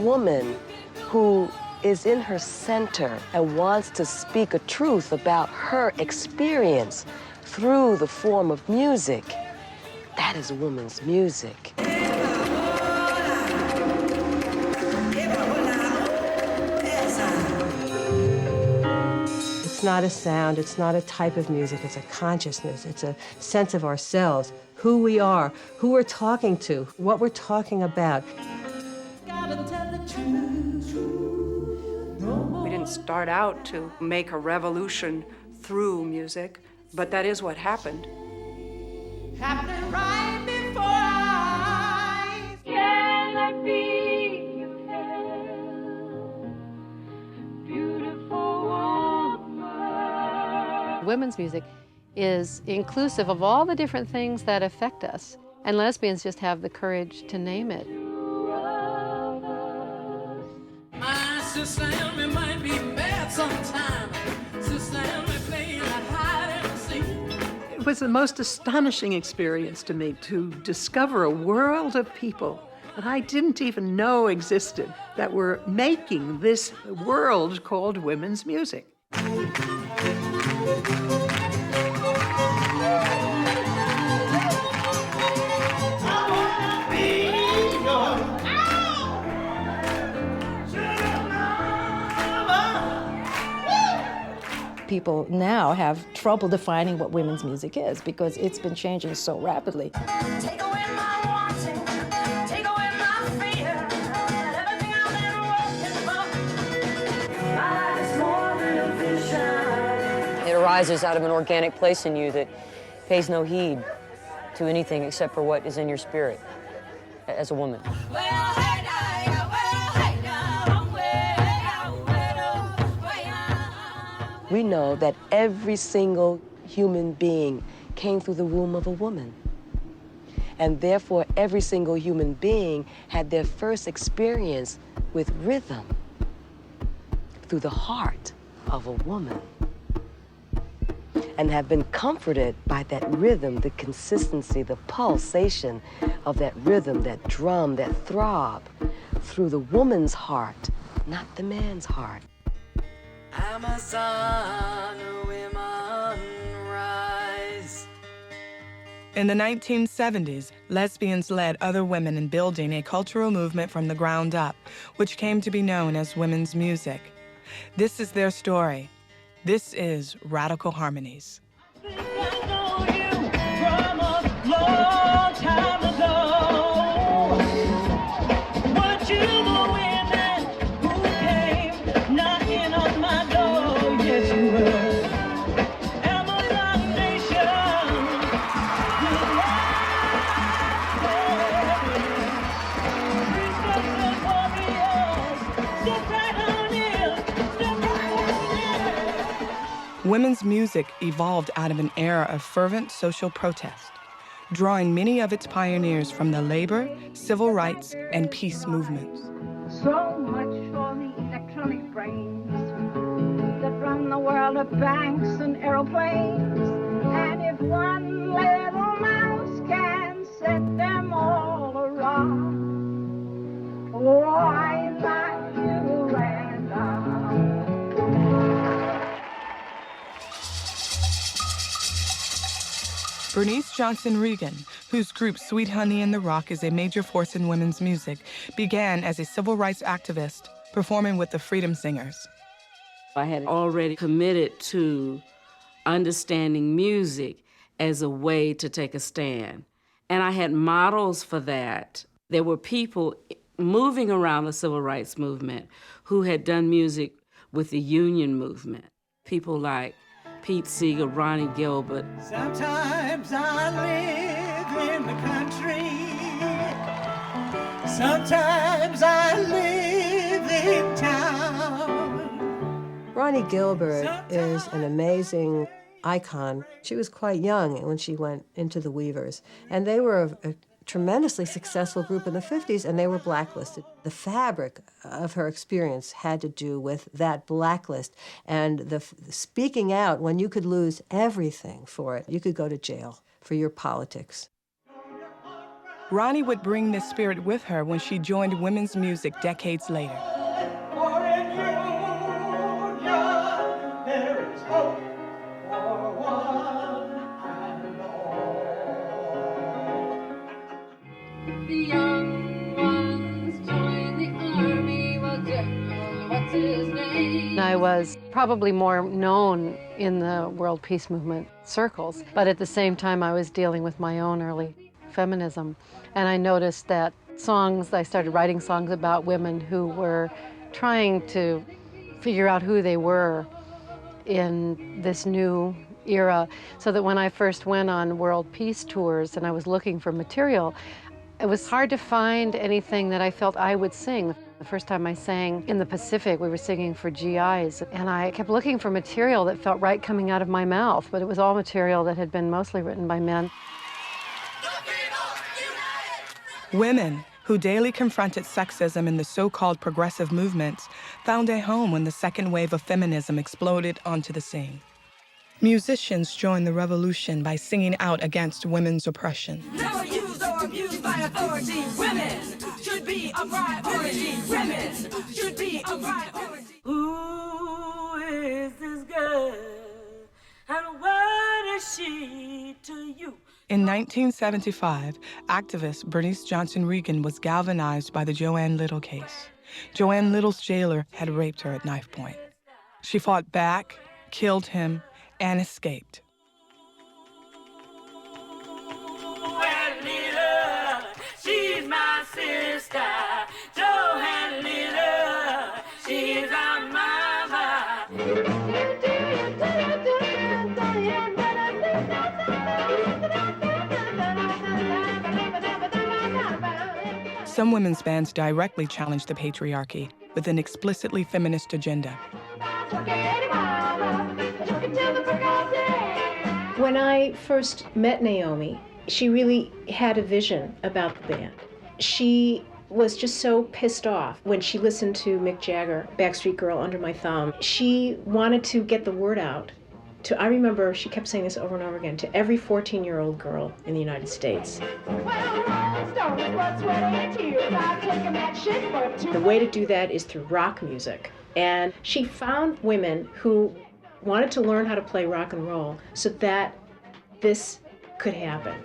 woman who is in her center and wants to speak a truth about her experience through the form of music. That is woman's music. It's not a sound, it's not a type of music, it's a consciousness, it's a sense of ourselves, who we are, who we're talking to, what we're talking about. We didn't start out to make a revolution through music, but that is what happened. Happening right before our eyes. Can I be your beautiful woman? Women's music is inclusive of all the different things that affect us, and lesbians just have the courage to name it. My sister and me might be bad sometime. Sister and me playing a hide and seek. It was the most astonishing experience to me to discover a world of people that I didn't even know existed that were making this world called women's music. People now have trouble defining what women's music is because it's been changing so rapidly. Take away my wanting, take away my fear, everything I've been working for. My life is more than a vision. It arises out of an organic place in you that pays no heed to anything except for what is in your spirit as a woman. We know that every single human being came through the womb of a woman. And therefore, every single human being had their first experience with rhythm through the heart of a woman, and have been comforted by that rhythm, the consistency, the pulsation of that rhythm, that drum, that throb, through the woman's heart, not the man's heart. Amazon, women rise. In the 1970s, lesbians led other women in building a cultural movement from the ground up, which came to be known as women's music. This is their story. This is Radical Harmonies. Women's music evolved out of an era of fervent social protest, drawing many of its pioneers from the labor, civil rights, and peace movements. So much for the electronic brains that run the world of banks and aeroplanes. And if one little mouse can set them all around, why not you and I? Bernice Johnson Regan, whose group Sweet Honey in the Rock is a major force in women's music, began as a civil rights activist performing with the Freedom Singers. I had already committed to understanding music as a way to take a stand. And I had models for that. There were people moving around the civil rights movement who had done music with the union movement. People like Pete Seeger, Ronnie Gilbert. Sometimes I live in the country. Sometimes I live in town. Ronnie Gilbert is an amazing icon. She was quite young when she went into the Weavers, and they were a tremendously successful group in the 50s, and they were blacklisted. The fabric of her experience had to do with that blacklist and the speaking out when you could lose everything for it. You could go to jail for your politics. Ronnie would bring this spirit with her when she joined women's music decades later. The young ones join the army while General, what's his name? I was probably more known in the world peace movement circles, but at the same time I was dealing with my own early feminism. And I noticed that I started writing songs about women who were trying to figure out who they were in this new era, so that when I first went on world peace tours and I was looking for material, it was hard to find anything that I felt I would sing. The first time I sang in the Pacific, we were singing for GIs, and I kept looking for material that felt right coming out of my mouth, but it was all material that had been mostly written by men. Women who daily confronted sexism in the so-called progressive movements found a home when the second wave of feminism exploded onto the scene. Musicians joined the revolution by singing out against women's oppression. Never used or abused by authority. Women should be a priority. Women should be a priority. Who is this girl? And what is she to you? In 1975, activist Bernice Johnson Reagan was galvanized by the Joanne Little case. Joanne Little's jailer had raped her at knife point. She fought back, killed him, and escaped. Joanne Little, she's my sister. Joanne Little, she's our mama. Some women's bands directly challenged the patriarchy with an explicitly feminist agenda. When I first met Naomi, she really had a vision about the band. She was just so pissed off when she listened to Mick Jagger, Backstreet Girl, Under My Thumb. She wanted to get the word out to, I remember she kept saying this over and over again, to every 14-year-old girl in the United States. The way to do that is through rock music. And she found women who wanted to learn how to play rock and roll so that this could happen.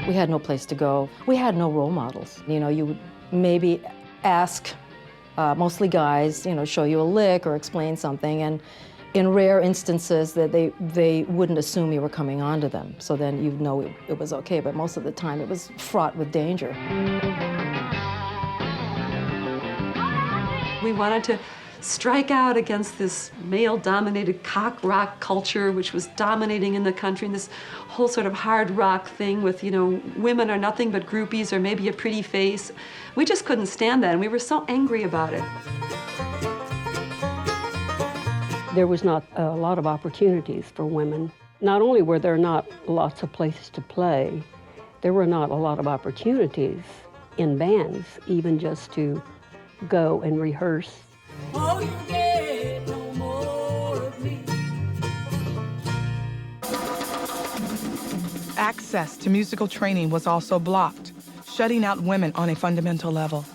We had no place to go. We had no role models. You know, you would maybe ask, mostly guys, you know, show you a lick or explain something, and in rare instances that they wouldn't assume you were coming on to them. So then you'd know it was okay, but most of the time it was fraught with danger. We wanted to strike out against this male-dominated cock rock culture, which was dominating in the country, and this whole sort of hard rock thing with, you know, women are nothing but groupies or maybe a pretty face. We just couldn't stand that, and we were so angry about it. There was not a lot of opportunities for women. Not only were there not lots of places to play, there were not a lot of opportunities in bands, even just to go and rehearse. Oh, you get no more of me. Access to musical training was also blocked, shutting out women on a fundamental level.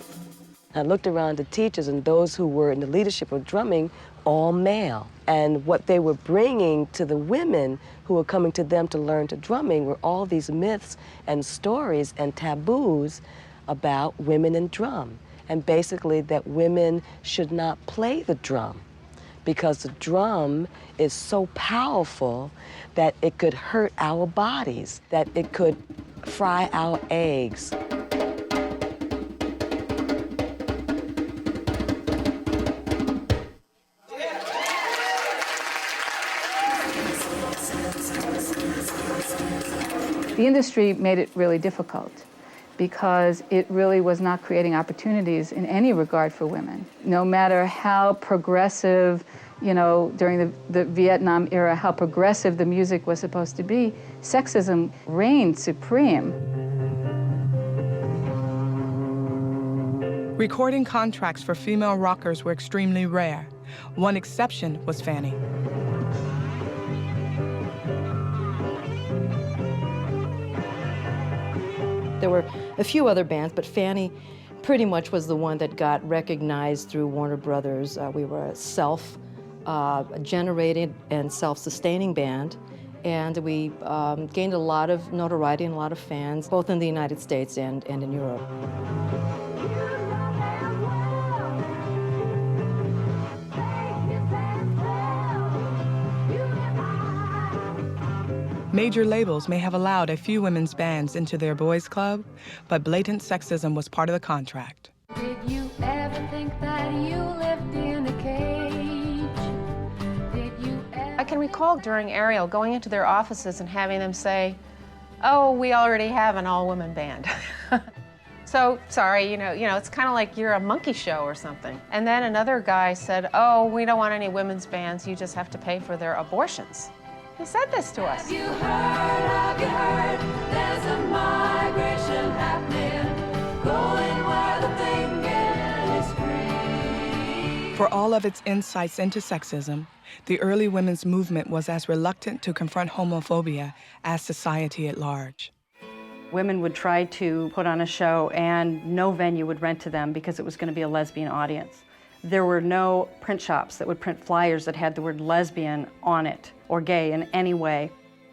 I looked around the teachers and those who were in the leadership of drumming, all male. And what they were bringing to the women who were coming to them to learn to drumming were all these myths and stories and taboos about women and drum. And basically that women should not play the drum because the drum is so powerful that it could hurt our bodies, that it could fry our eggs. The industry made it really difficult because it really was not creating opportunities in any regard for women. No matter how progressive, you know, during the Vietnam era, how progressive the music was supposed to be, sexism reigned supreme. Recording contracts for female rockers were extremely rare. One exception was Fanny. There were a few other bands, but Fanny pretty much was the one that got recognized through Warner Brothers. We were a self-generated and self-sustaining band, and we gained a lot of notoriety and a lot of fans, both in the United States and in Europe. Major labels may have allowed a few women's bands into their boys' club, but blatant sexism was part of the contract. Did you ever think that you lived in a cage? Did you ever... I can recall during Ariel going into their offices and having them say, "Oh, we already have an all-women band." So, sorry, you know, it's kind of like you're a monkey show or something. And then another guy said, "Oh, we don't want any women's bands, you just have to pay for their abortions." He said this to us. Have you heard, there's a migration happening, going where the thinking is free. For all of its insights into sexism, the early women's movement was as reluctant to confront homophobia as society at large. Women would try to put on a show and no venue would rent to them because it was going to be a lesbian audience. There were no print shops that would print flyers that had the word lesbian on it or gay in any way.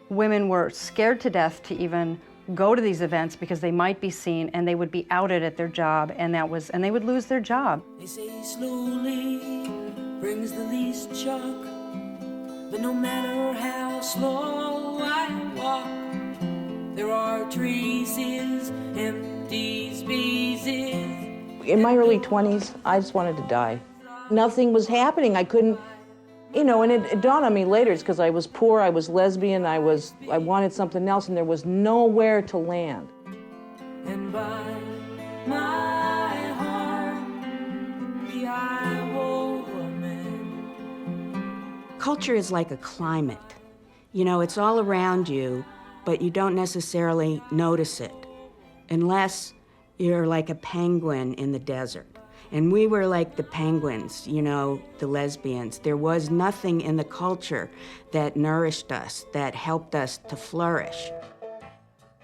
Women were scared to death to even go to these events because they might be seen and they would be outed at their job, and they would lose their job. They say slowly brings the least shock, but no matter how slow I walk, there are traces, empty spaces. In my early 20s, I just wanted to die. Nothing was happening. I couldn't, you know, and it dawned on me later, it's because I was poor, I was lesbian, I wanted something else, and there was nowhere to land. And by my heart, be I woman. Culture is like a climate. You know, it's all around you, but you don't necessarily notice it unless you're like a penguin in the desert. And we were like the penguins, you know, the lesbians. There was nothing in the culture that nourished us, that helped us to flourish.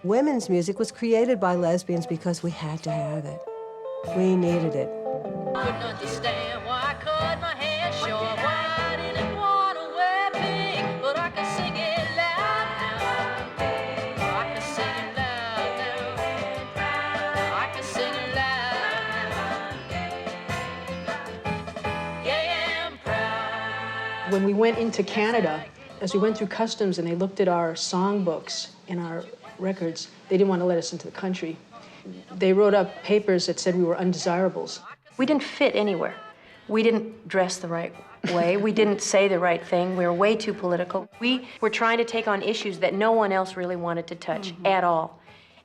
Women's music was created by lesbians because we had to have it. We needed it. Couldn't understand why I cut my hair short, why I didn't want to wear pink, but I can sing it loud now. I can sing it loud now. I can sing it loud now. Yeah, I'm proud. When we went into Canada, as we went through customs and they looked at our songbooks and our records, they didn't want to let us into the country. They wrote up papers that said we were undesirables. We didn't fit anywhere. We didn't dress the right way. We didn't say the right thing. We were way too political. We were trying to take on issues that no one else really wanted to touch at all.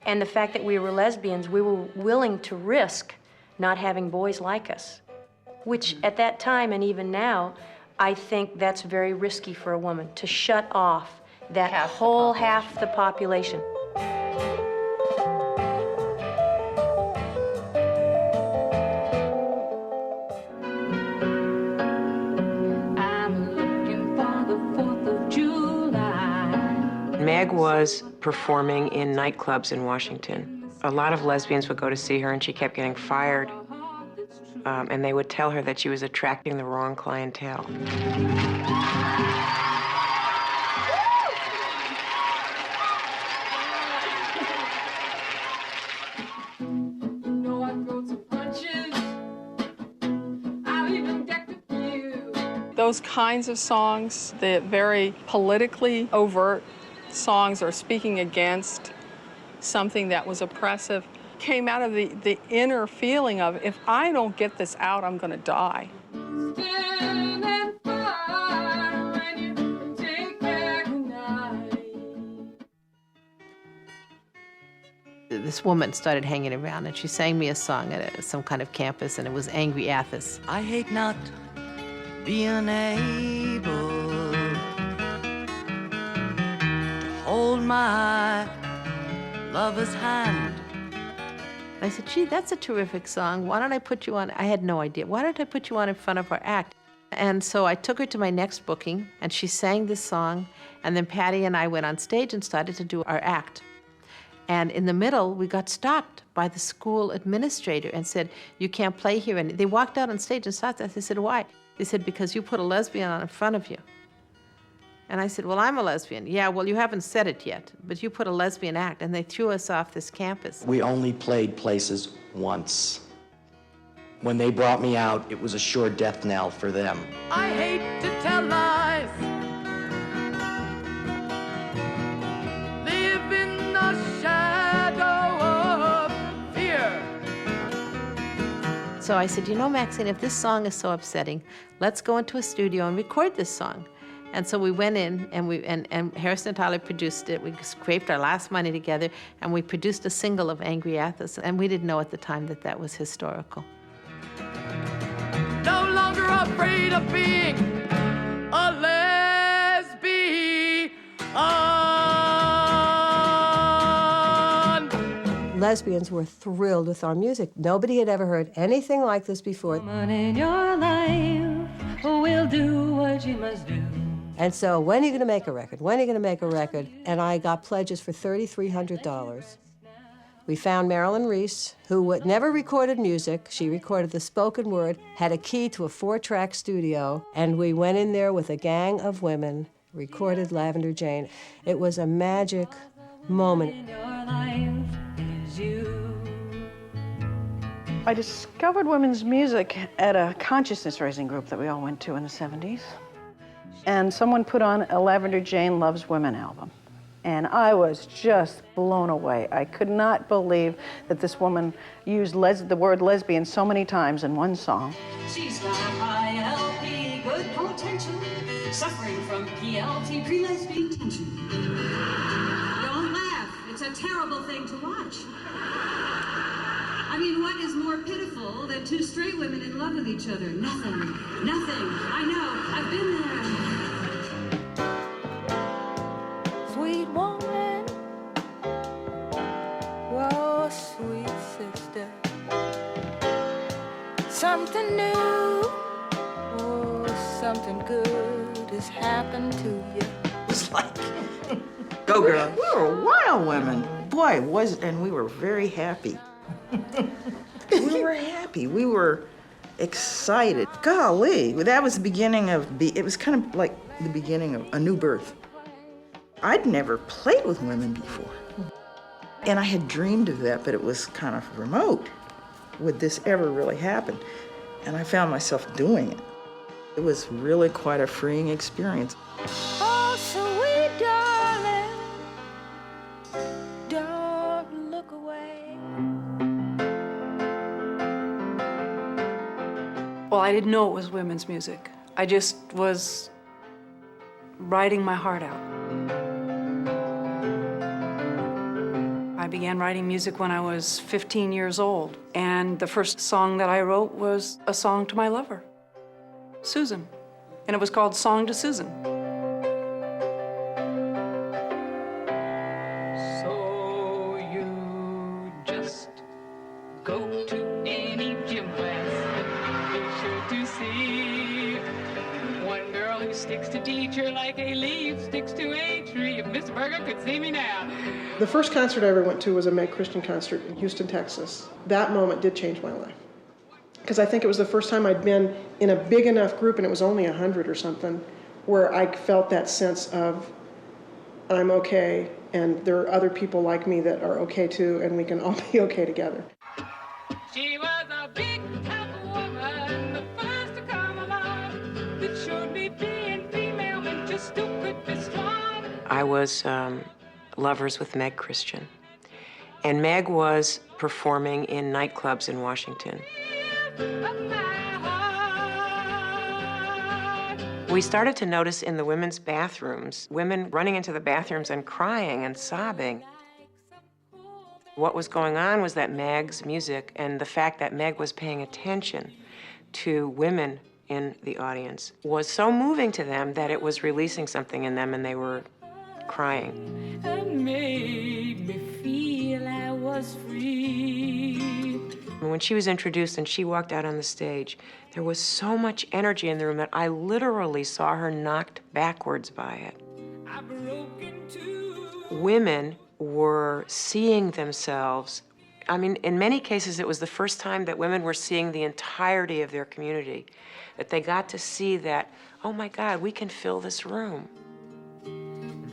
And the fact that we were lesbians, we were willing to risk not having boys like us, which at that time and even now, I think that's very risky for a woman, to shut off that whole half the population. Meg was performing in nightclubs in Washington. A lot of lesbians would go to see her, and she kept getting fired. And they would tell her that she was attracting the wrong clientele. Those kinds of songs, the very politically overt songs or speaking against something that was oppressive, came out of the inner feeling of, if I don't get this out, I'm going to die. This woman started hanging around, and she sang me a song at some kind of campus, and it was Angry Athos. I hate not be unable to hold my lover's hand. I said, gee, that's a terrific song. Why don't I put you on? I had no idea. Why don't I put you on in front of our act? And so I took her to my next booking, and she sang this song, and then Patty and I went on stage and started to do our act. And in the middle, we got stopped by the school administrator and said, you can't play here. And they walked out on stage and stopped us. They said, why? They said, because you put a lesbian on in front of you. And I said, well, I'm a lesbian. Yeah, well, you haven't said it yet, but you put a lesbian act, and they threw us off this campus. We only played places once. When they brought me out, it was a sure death knell for them. I hate to tell lies. Live in the shadow of fear. So I said, you know, Maxine, if this song is so upsetting, let's go into a studio and record this song. And so we went in, and Harrison and Tyler produced it. We scraped our last money together, and we produced a single of Angry Athos, and we didn't know at the time that that was historical. No longer afraid of being a lesbian. Lesbians were thrilled with our music. Nobody had ever heard anything like this before. Woman in your life will do what you must do. And so, when are you going to make a record? When are you going to make a record? And I got pledges for $3,300. We found Marilyn Reese, who never recorded music. She recorded the spoken word, had a key to a 4-track studio, and we went in there with a gang of women, recorded Lavender Jane. It was a magic moment. I discovered women's music at a consciousness-raising group that we all went to in the 70s. And someone put on a Lavender Jane Loves Women album. And I was just blown away. I could not believe that this woman used the word lesbian so many times in one song. She's got ILP, good potential, suffering from PLT, pre-lesbian tension. Don't laugh. It's a terrible thing to watch. I mean, what is more pitiful than two straight women in love with each other? Nothing. Nothing. I know. I've been there. Sweet woman, whoa, sweet sister. Something new, oh, something good has happened to you. It's like, go girl. We were wild women. Boy, and we were very happy. We were happy. We were excited. Golly, that was the beginning of, it was kind of like the beginning of a new birth. I'd never played with women before. And I had dreamed of that, but it was kind of remote. Would this ever really happen? And I found myself doing it. It was really quite a freeing experience. Oh, sweet darling, don't look away. Well, I didn't know it was women's music. I just was writing my heart out. I began writing music when I was 15 years old, and the first song that I wrote was a song to my lover, Susan, and it was called Song to Susan. So you just go to any gym class, be sure to see one girl who sticks to teacher like a leaf sticks to a tree. If Miss Berger could see me now. The first concert I ever went to was a Meg Christian concert in Houston, Texas. That moment did change my life. Because I think it was the first time I'd been in a big enough group, and it was only 100 or something, where I felt that sense of, I'm okay, and there are other people like me that are okay too, and we can all be okay together. She was a big, tough woman, the first to come along, that showed me being female meant just too could be strong. I was lovers with Meg Christian. And Meg was performing in nightclubs in Washington. We started to notice in the women's bathrooms, women running into the bathrooms and crying and sobbing. What was going on was that Meg's music and the fact that Meg was paying attention to women in the audience was so moving to them that it was releasing something in them and they were crying. And made me feel I was free. When she was introduced and she walked out on the stage, there was so much energy in the room that I literally saw her knocked backwards by it. Women were seeing themselves. I mean, in many cases, it was the first time that women were seeing the entirety of their community, that they got to see that, oh my God, we can fill this room.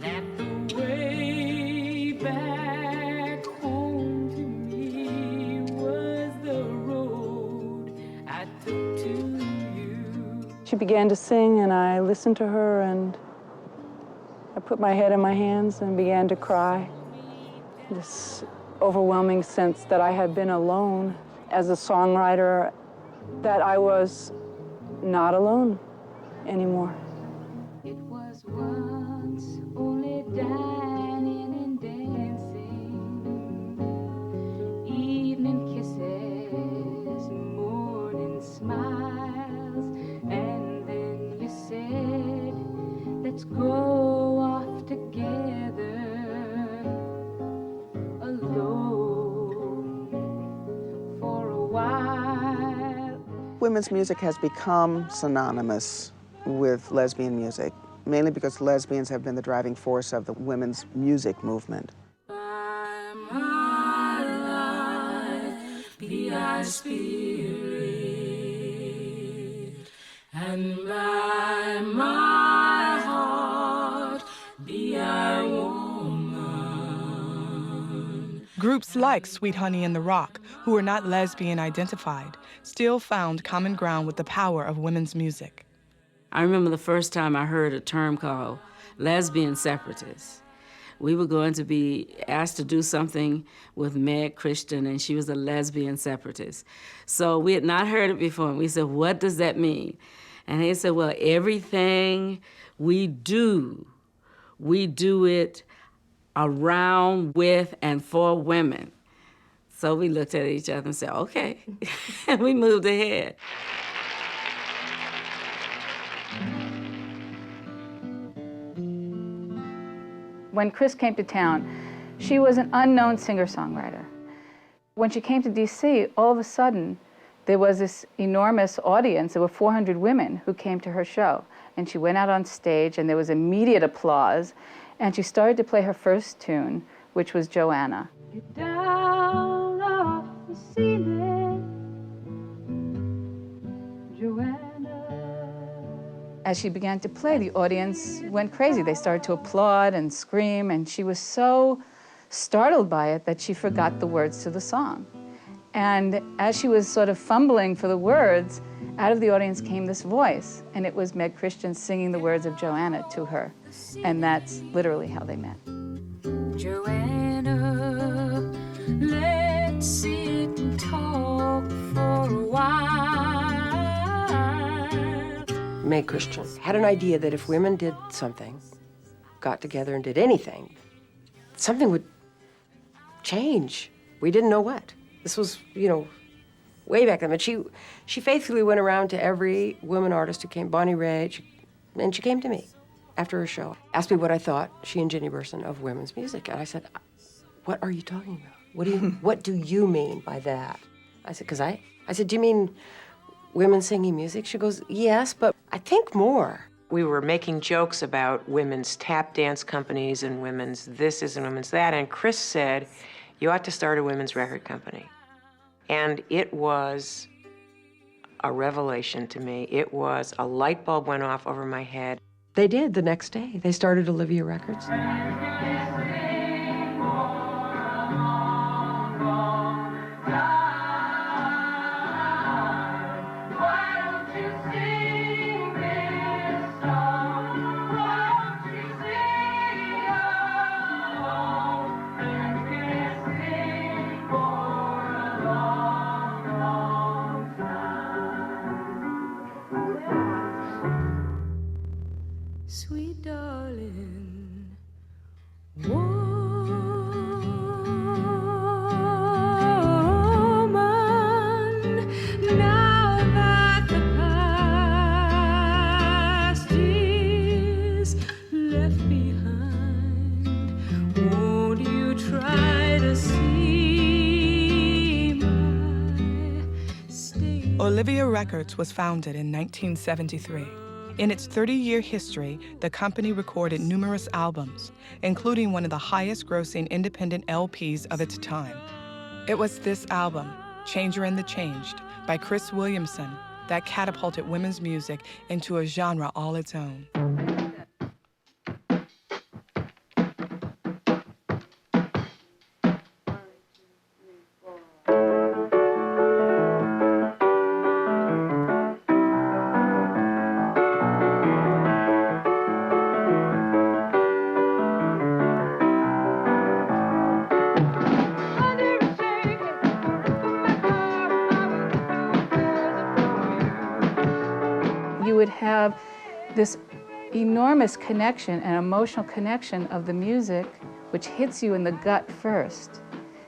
That the way back home to me was the road I took to you. She began to sing, and I listened to her, and I put my head in my hands and began to cry. This overwhelming sense that I had been alone as a songwriter, that I was not alone anymore. It was once only dining and dancing, evening kisses, morning smiles, and then you said, let's go off together alone for a while. Women's music has become synonymous with lesbian music, mainly because lesbians have been the driving force of the women's music movement. By my life, be our spirit, and by my heart, be our woman. Groups like Sweet Honey and the Rock, who were not lesbian identified, still found common ground with the power of women's music. I remember the first time I heard a term called lesbian separatists. We were going to be asked to do something with Meg Christian, and she was a lesbian separatist. So we had not heard it before, and we said, what does that mean? And they said, well, everything we do it around, with, and for women. So we looked at each other and said, okay, and we moved ahead. When Chris came to town, she was an unknown singer-songwriter. When she came to DC, all of a sudden, there was this enormous audience. There were 400 women who came to her show. And she went out on stage, and there was immediate applause. And she started to play her first tune, which was Joanna. Down off the ceiling, Joanna. As she began to play, the audience went crazy. They started to applaud and scream, and she was so startled by it that she forgot the words to the song. And as she was sort of fumbling for the words, out of the audience came this voice, and it was Meg Christian singing the words of Joanna to her. And that's literally how they met. Joanna, let's sit and talk for a while. Meg Christian had an idea that if women did something, got together and did anything, something would change. We didn't know what. This was, way back then. But she faithfully went around to every woman artist who came, Bonnie Raitt, and she came to me after her show, asked me what I thought, she and Ginny Burson, of women's music. And I said, what are you talking about? What do you mean by that? I said, do you mean women singing music? She goes, yes, but I think more. We were making jokes about women's tap dance companies and women's this is and women's that, and Chris said, you ought to start a women's record company. And it was a revelation to me. It was, a light bulb went off over my head. They did the next day. They started Olivia Records. Sweet darling, woman, now that the Olivia Records was founded in 1973. In its 30-year history, the company recorded numerous albums, including one of the highest-grossing independent LPs of its time. It was this album, Changer and the Changed, by Chris Williamson, that catapulted women's music into a genre all its own. You would have this enormous connection, an emotional connection of the music, which hits you in the gut first.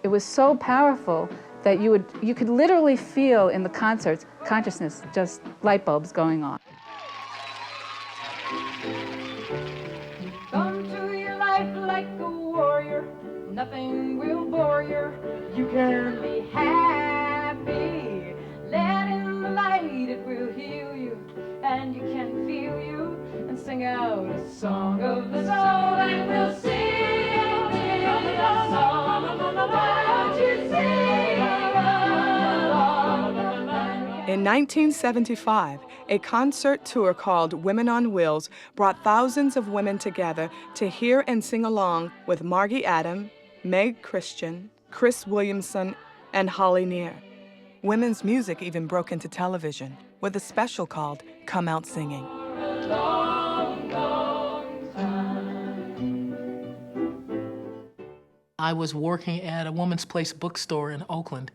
It was so powerful that you could literally feel in the concerts consciousness, just light bulbs going on. Come to your life like a warrior, nothing will bore you. You can be happy, let in the light, it will heal you, and you can feel you, and sing out a song of the soul, and we'll sing the song, won't you sing along? In 1975, a concert tour called Women on Wheels brought thousands of women together to hear and sing along with Margie Adam, Meg Christian, Chris Williamson, and Holly Near. Women's music even broke into television with a special called Come Out Singing. I was working at a Woman's Place bookstore in Oakland,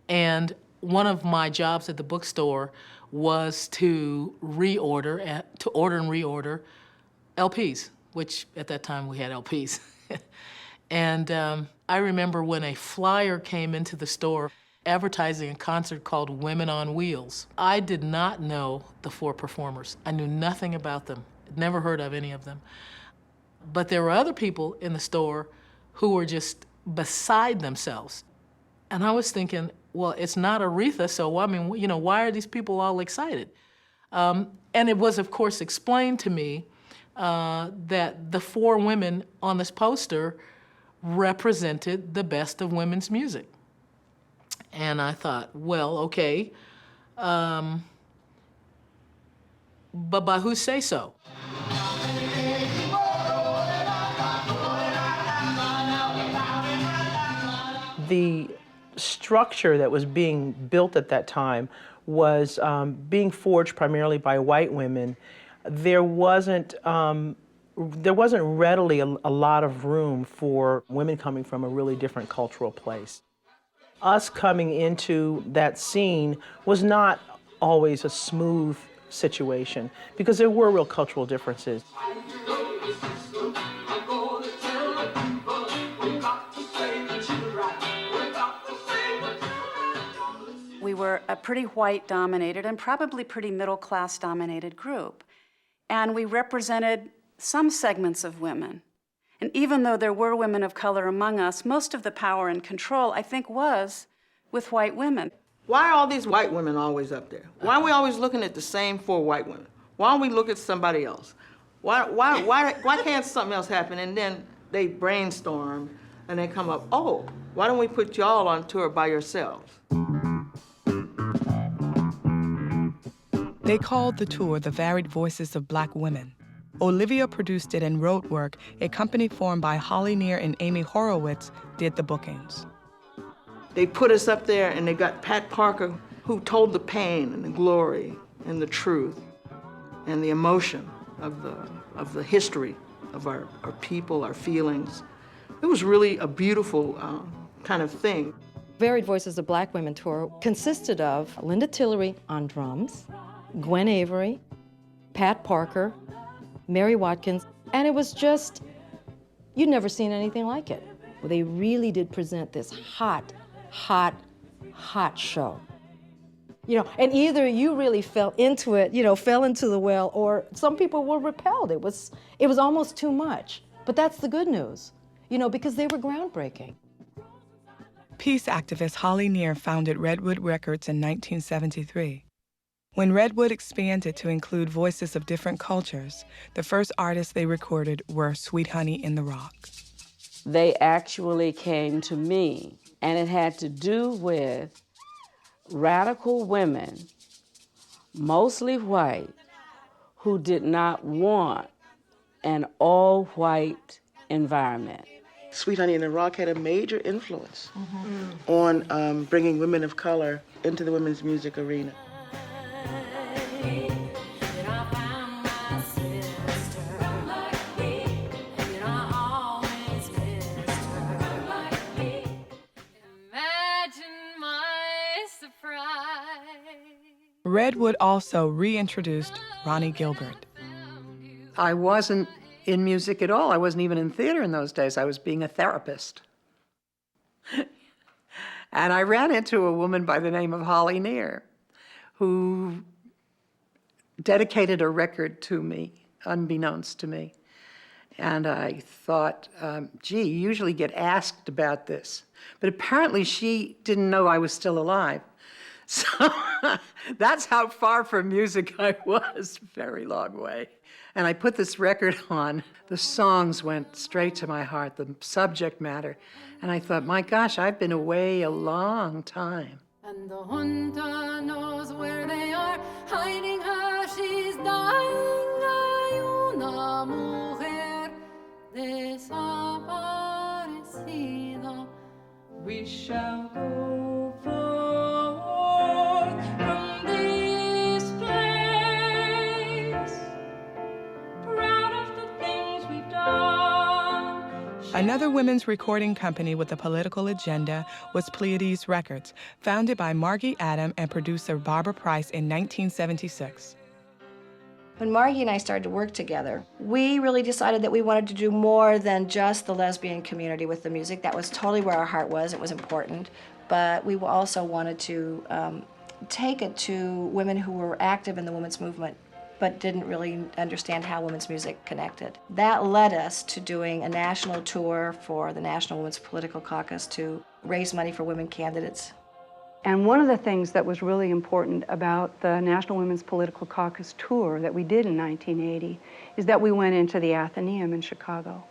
and one of my jobs at the bookstore was to order and reorder LPs, which at that time we had LPs. And I remember when a flyer came into the store advertising a concert called Women on Wheels. I did not know the four performers. I knew nothing about them, never heard of any of them. But there were other people in the store who were just beside themselves. And I was thinking, well, it's not Aretha, so I mean, you know, why are these people all excited? And it was, of course, explained to me that the four women on this poster represented the best of women's music. And I thought, well, okay, but by who say so? The structure that was being built at that time was being forged primarily by white women. There wasn't readily a lot of room for women coming from a really different cultural place. Us coming into that scene was not always a smooth situation because there were real cultural differences. We were a pretty white-dominated and probably pretty middle-class dominated group. And we represented some segments of women. And even though there were women of color among us, most of the power and control, I think, was with white women. Why are all these white women always up there? Why are we always looking at the same four white women? Why don't we look at somebody else? Why can't something else happen? And then they brainstorm and they come up, oh, why don't we put y'all on tour by yourselves? They called the tour The Varied Voices of Black Women. Olivia produced it and wrote work. A company formed by Holly Near and Amy Horowitz did the bookings. They put us up there and they got Pat Parker, who told the pain and the glory and the truth and the emotion of the history of our people, our feelings. It was really a beautiful kind of thing. Varied Voices of Black Women tour consisted of Linda Tillery on drums, Gwen Avery, Pat Parker, Mary Watkins, and it was just, you'd never seen anything like it. They really did present this hot, hot, hot show. You know, and either you really fell into it, you know, fell into the well, or some people were repelled. It was almost too much. But that's the good news, you know, because they were groundbreaking. Peace activist Holly Near founded Redwood Records in 1973. When Redwood expanded to include voices of different cultures, the first artists they recorded were Sweet Honey in the Rock. They actually came to me, and it had to do with radical women, mostly white, who did not want an all-white environment. Sweet Honey in the Rock had a major influence on bringing women of color into the women's music arena. Redwood also reintroduced Ronnie Gilbert. I wasn't in music at all. I wasn't even in theater in those days. I was being a therapist. And I ran into a woman by the name of Holly Near, who dedicated a record to me, unbeknownst to me. And I thought, gee, you usually get asked about this. But apparently she didn't know I was still alive. So that's how far from music I was, very long way. And I put this record on. The songs went straight to my heart, the subject matter. And I thought, my gosh, I've been away a long time. And the junta knows where they are, hiding her, she's dying. Hay una mujer desaparecida. We shall go forth from this place, proud of the things we've done. Another women's recording company with a political agenda was Pleiades Records, founded by Margie Adam and producer Barbara Price in 1976. When Margie and I started to work together, we really decided that we wanted to do more than just the lesbian community with the music. That was totally where our heart was. It was important. But we also wanted to take it to women who were active in the women's movement but didn't really understand how women's music connected. That led us to doing a national tour for the National Women's Political Caucus to raise money for women candidates. And one of the things that was really important about the National Women's Political Caucus tour that we did in 1980 is that we went into the Athenaeum in Chicago.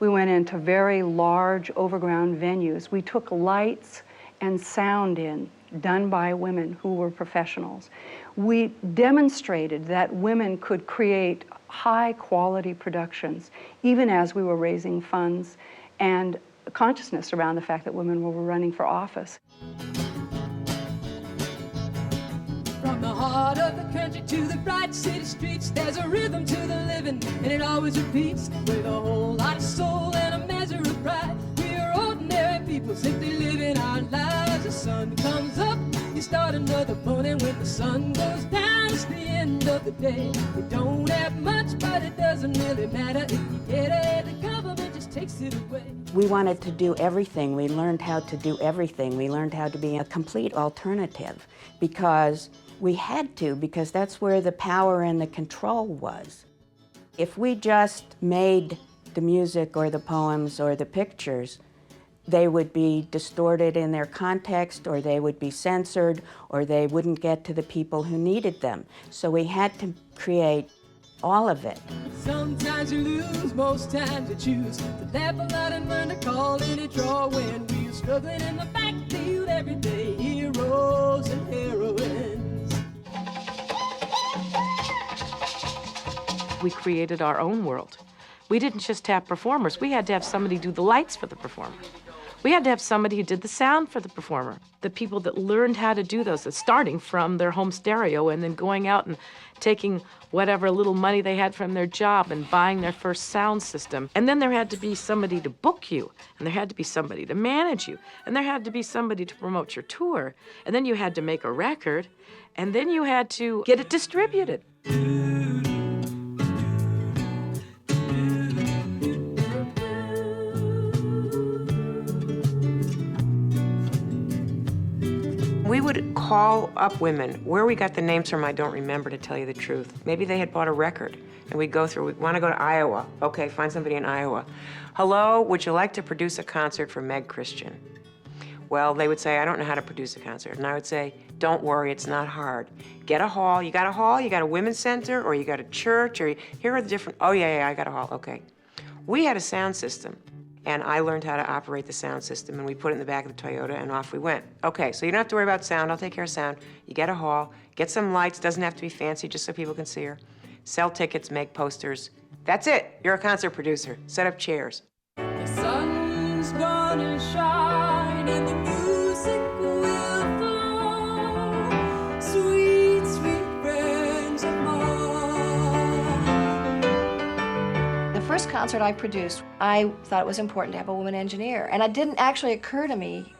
We went into very large overground venues. We took lights and sound in, done by women who were professionals. We demonstrated that women could create high-quality productions, even as we were raising funds and consciousness around the fact that women were running for office. From the heart of the country to the bright city streets, there's a rhythm to the living, and it always repeats with a whole lot of soul and a measure of pride. We are ordinary people simply living our lives. The sun comes up, you start another morning. When the sun goes down, it's the end of the day. We don't have much, but it doesn't really matter. If you get it, the government just takes it away. We wanted to do everything. We learned how to do everything. We learned how to be a complete alternative because we had to, because that's where the power and the control was. If we just made the music or the poems or the pictures, they would be distorted in their context, or they would be censored, or they wouldn't get to the people who needed them. So we had to create all of it. Sometimes you lose, most times you choose to laugh a lot and learn to call in a draw when we're struggling in the backfield every day, heroes and heroines. We created our own world. We didn't just have performers. We had to have somebody do the lights for the performer. We had to have somebody who did the sound for the performer. The people that learned how to do those, starting from their home stereo and then going out and taking whatever little money they had from their job and buying their first sound system. And then there had to be somebody to book you, and there had to be somebody to manage you, and there had to be somebody to promote your tour. And then you had to make a record, and then you had to get it distributed. We would call up women. Where we got the names from, I don't remember, to tell you the truth. Maybe they had bought a record, and we'd go through, we want to go to Iowa. Okay, find somebody in Iowa. Hello, would you like to produce a concert for Meg Christian? Well, they would say, I don't know how to produce a concert. And I would say, don't worry, it's not hard. Get a hall. You got a hall? You got a women's center? Or you got a church? Or here are the different, oh yeah, I got a hall, okay. We had a sound system, and I learned how to operate the sound system, and we put it in the back of the Toyota, and off we went. Okay, so you don't have to worry about sound. I'll take care of sound. You get a hall, get some lights. Doesn't have to be fancy, just so people can see her. Sell tickets, make posters. That's it. You're a concert producer. Set up chairs. The sun's gonna shine and the music will flow. Sweet, sweet friends of mine. The first concert I produced, I thought it was important to have a woman engineer. And it didn't actually occur to me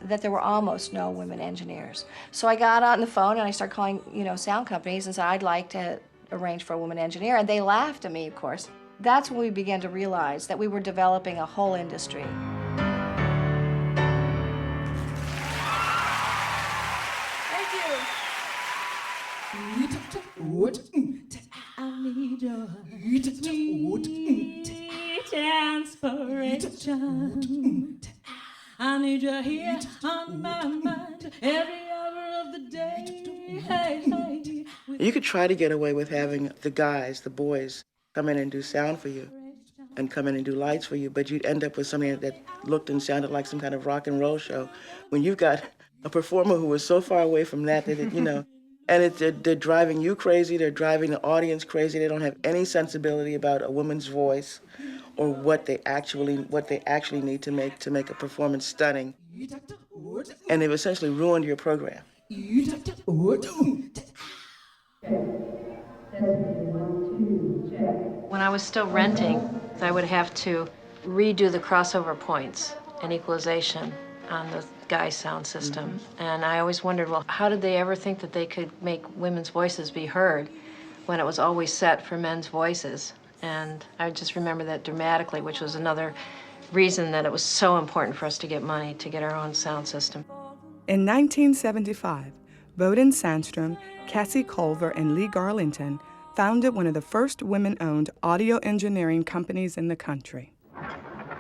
that there were almost no women engineers. So I got on the phone and I started calling, sound companies and said, I'd like to arrange for a woman engineer. And they laughed at me, of course. That's when we began to realize that we were developing a whole industry. Thank you. I need your sweet inspiration. I need you here on my mind every hour of the day. Hey, hey. You could try to get away with having the guys, the boys, come in and do sound for you and come in and do lights for you, but you'd end up with something that looked and sounded like some kind of rock and roll show when you've got a performer who was so far away from that and they're driving you crazy, they're driving the audience crazy, they don't have any sensibility about a woman's voice or what they actually need to make a performance stunning. And they've essentially ruined your program. When I was still renting, I would have to redo the crossover points and equalization on the Guy sound system. And I always wondered, well, how did they ever think that they could make women's voices be heard when it was always set for men's voices? And I just remember that dramatically, which was another reason that it was so important for us to get money to get our own sound system. In 1975, Boden Sandstrom, Cassie Culver, and Lee Garlington founded one of the first women-owned audio engineering companies in the country.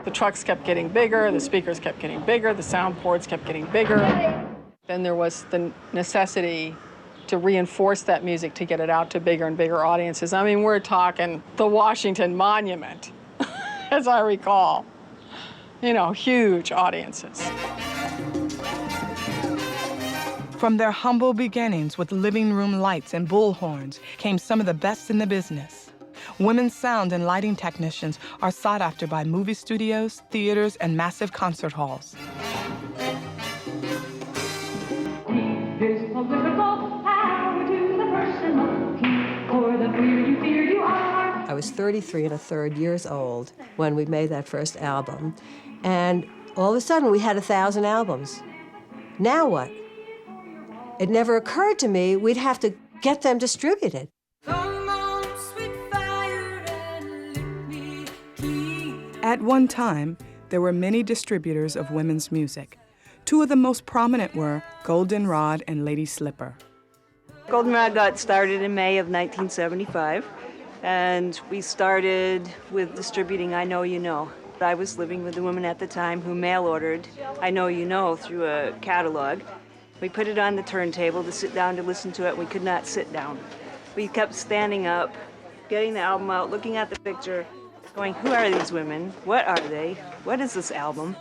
The trucks kept getting bigger, the speakers kept getting bigger, the sound boards kept getting bigger. Then there was the necessity to reinforce that music to get it out to bigger and bigger audiences. I mean, we're talking the Washington Monument, as I recall. Huge audiences. From their humble beginnings with living room lights and bullhorns came some of the best in the business. Women's sound and lighting technicians are sought after by movie studios, theaters, and massive concert halls. There's political power to the personal key, or the fear you are. I was 33 1/3 years old when we made that first album, and all of a sudden we had 1,000 albums. Now what? It never occurred to me we'd have to get them distributed. At one time, there were many distributors of women's music. Two of the most prominent were Goldenrod and Lady Slipper. Goldenrod got started in May of 1975, and we started with distributing I Know You Know. I was living with a woman at the time who mail-ordered I Know You Know through a catalog. We put it on the turntable to sit down to listen to it. We could not sit down. We kept standing up, getting the album out, looking at the picture, going, who are these women? What are they? What is this album?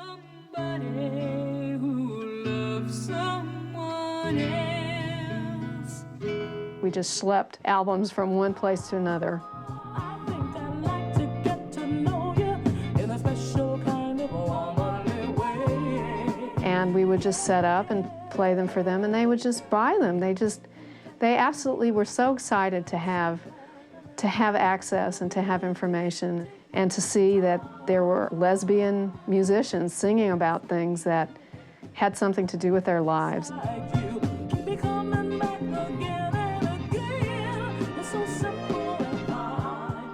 We just schlepped albums from one place to another. And we would just set up and play them for them, and they would just buy them. They absolutely were so excited to have access and to have information and to see that there were lesbian musicians singing about things that had something to do with their lives.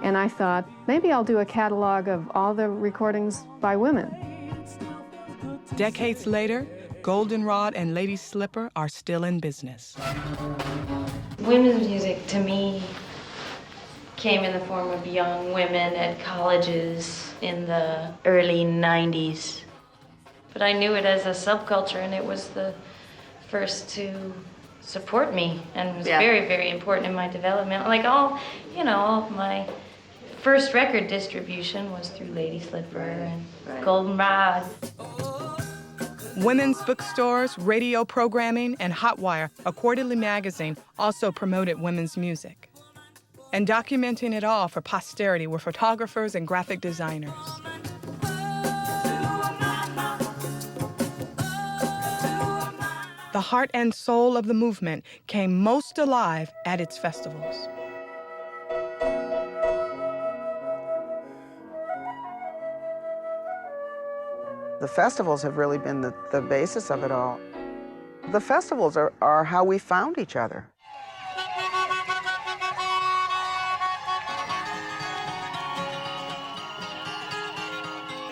And I thought, maybe I'll do a catalog of all the recordings by women. Decades later, Goldenrod and Lady Slipper are still in business. Women's music, to me, came in the form of young women at colleges in the early 90s. But I knew it as a subculture, and it was the first to support me, and was very, very important in my development. Like all of my first record distribution was through Lady Slipper and Goldenrod. Women's bookstores, radio programming, and Hotwire, a quarterly magazine, also promoted women's music. And documenting it all for posterity were photographers and graphic designers. The heart and soul of the movement came most alive at its festivals. The festivals have really been the basis of it all. The festivals are how we found each other.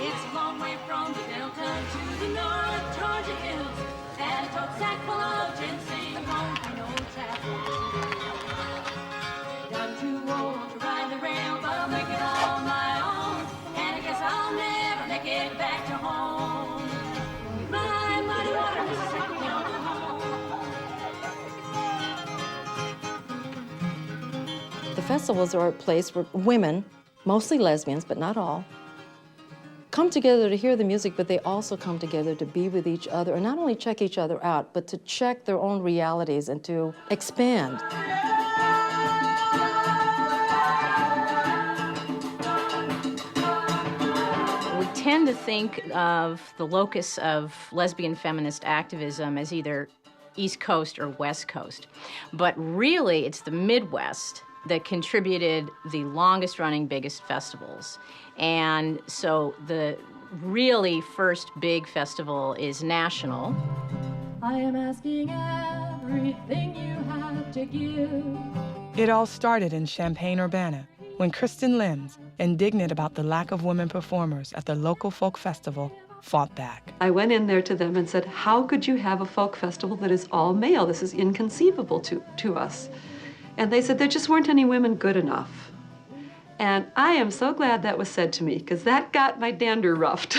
It's a long way from the Delta to the North Georgia hills, and a tote sack full of ginseng home for no travel. I'm too old to ride the rail, but I'll make it on my own, and I guess I'll never make it back to home. My muddy water is taking me home. The festivals are a place where women, mostly lesbians, but not all, come together to hear the music, but they also come together to be with each other, and not only check each other out, but to check their own realities and to expand. We tend to think of the locus of lesbian feminist activism as either East Coast or West Coast, but really it's the Midwest that contributed the longest-running, biggest festivals. And so the really first big festival is national. I am asking everything you have to give. It all started in Champaign-Urbana, when Kristen Limbs, indignant about the lack of women performers at the local folk festival, fought back. I went in there to them and said, how could you have a folk festival that is all male? This is inconceivable to us. And they said there just weren't any women good enough. And I am so glad that was said to me, because that got my dander ruffed.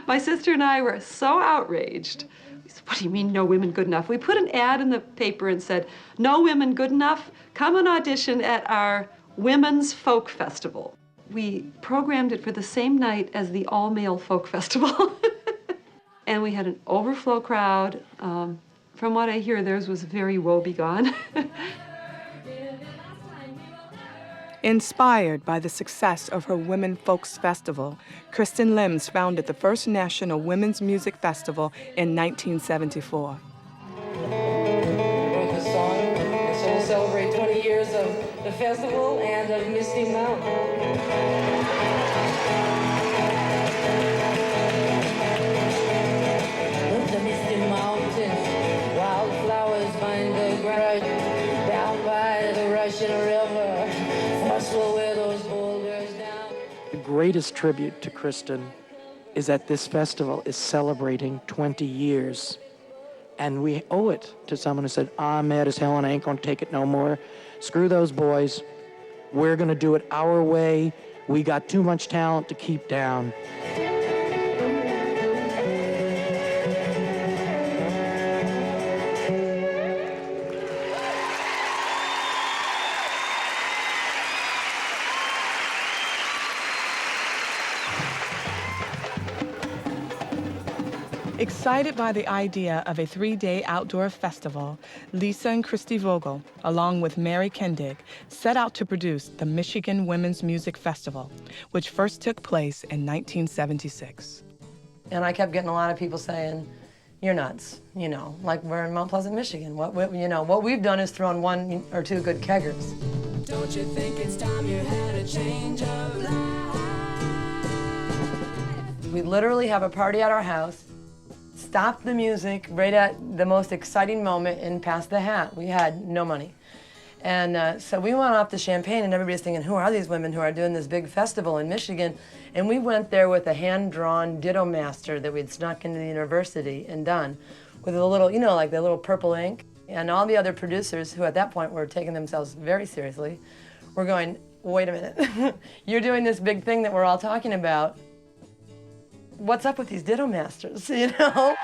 My sister and I were so outraged. We said, what do you mean no women good enough? We put an ad in the paper and said, no women good enough? Come and audition at our Women's Folk Festival. We programmed it for the same night as the all-male folk festival. And we had an overflow crowd. From what I hear, theirs was very woebegone. Inspired by the success of her Women Folks Festival, Kristen Limbs founded the first National Women's Music Festival in 1974. Wrote the song, and so we'll celebrate 20 years of the festival and of Misty Mountain. Up the Misty Mountain, wildflowers bind the ground, down by the Russian River. The greatest tribute to Kristen is that this festival is celebrating 20 years. And we owe it to someone who said, I'm mad as hell and I ain't gonna take it no more. Screw those boys. We're gonna do it our way. We got too much talent to keep down. Excited by the idea of a 3-day outdoor festival, Lisa and Christy Vogel, along with Mary Kendig, set out to produce the Michigan Women's Music Festival, which first took place in 1976. And I kept getting a lot of people saying, you're nuts, like we're in Mount Pleasant, Michigan. What we've done is thrown 1 or 2 good keggers. Don't you think it's time you had a change of life? We literally have a party at our house, stop the music right at the most exciting moment and pass the hat. We had no money. And so we went off to Champaign and everybody's thinking, who are these women who are doing this big festival in Michigan? And we went there with a hand-drawn ditto master that we'd snuck into the university and done with a little, like the little purple ink. And all the other producers who at that point were taking themselves very seriously were going, wait a minute, you're doing this big thing that we're all talking about. what's up with these ditto masters, you know?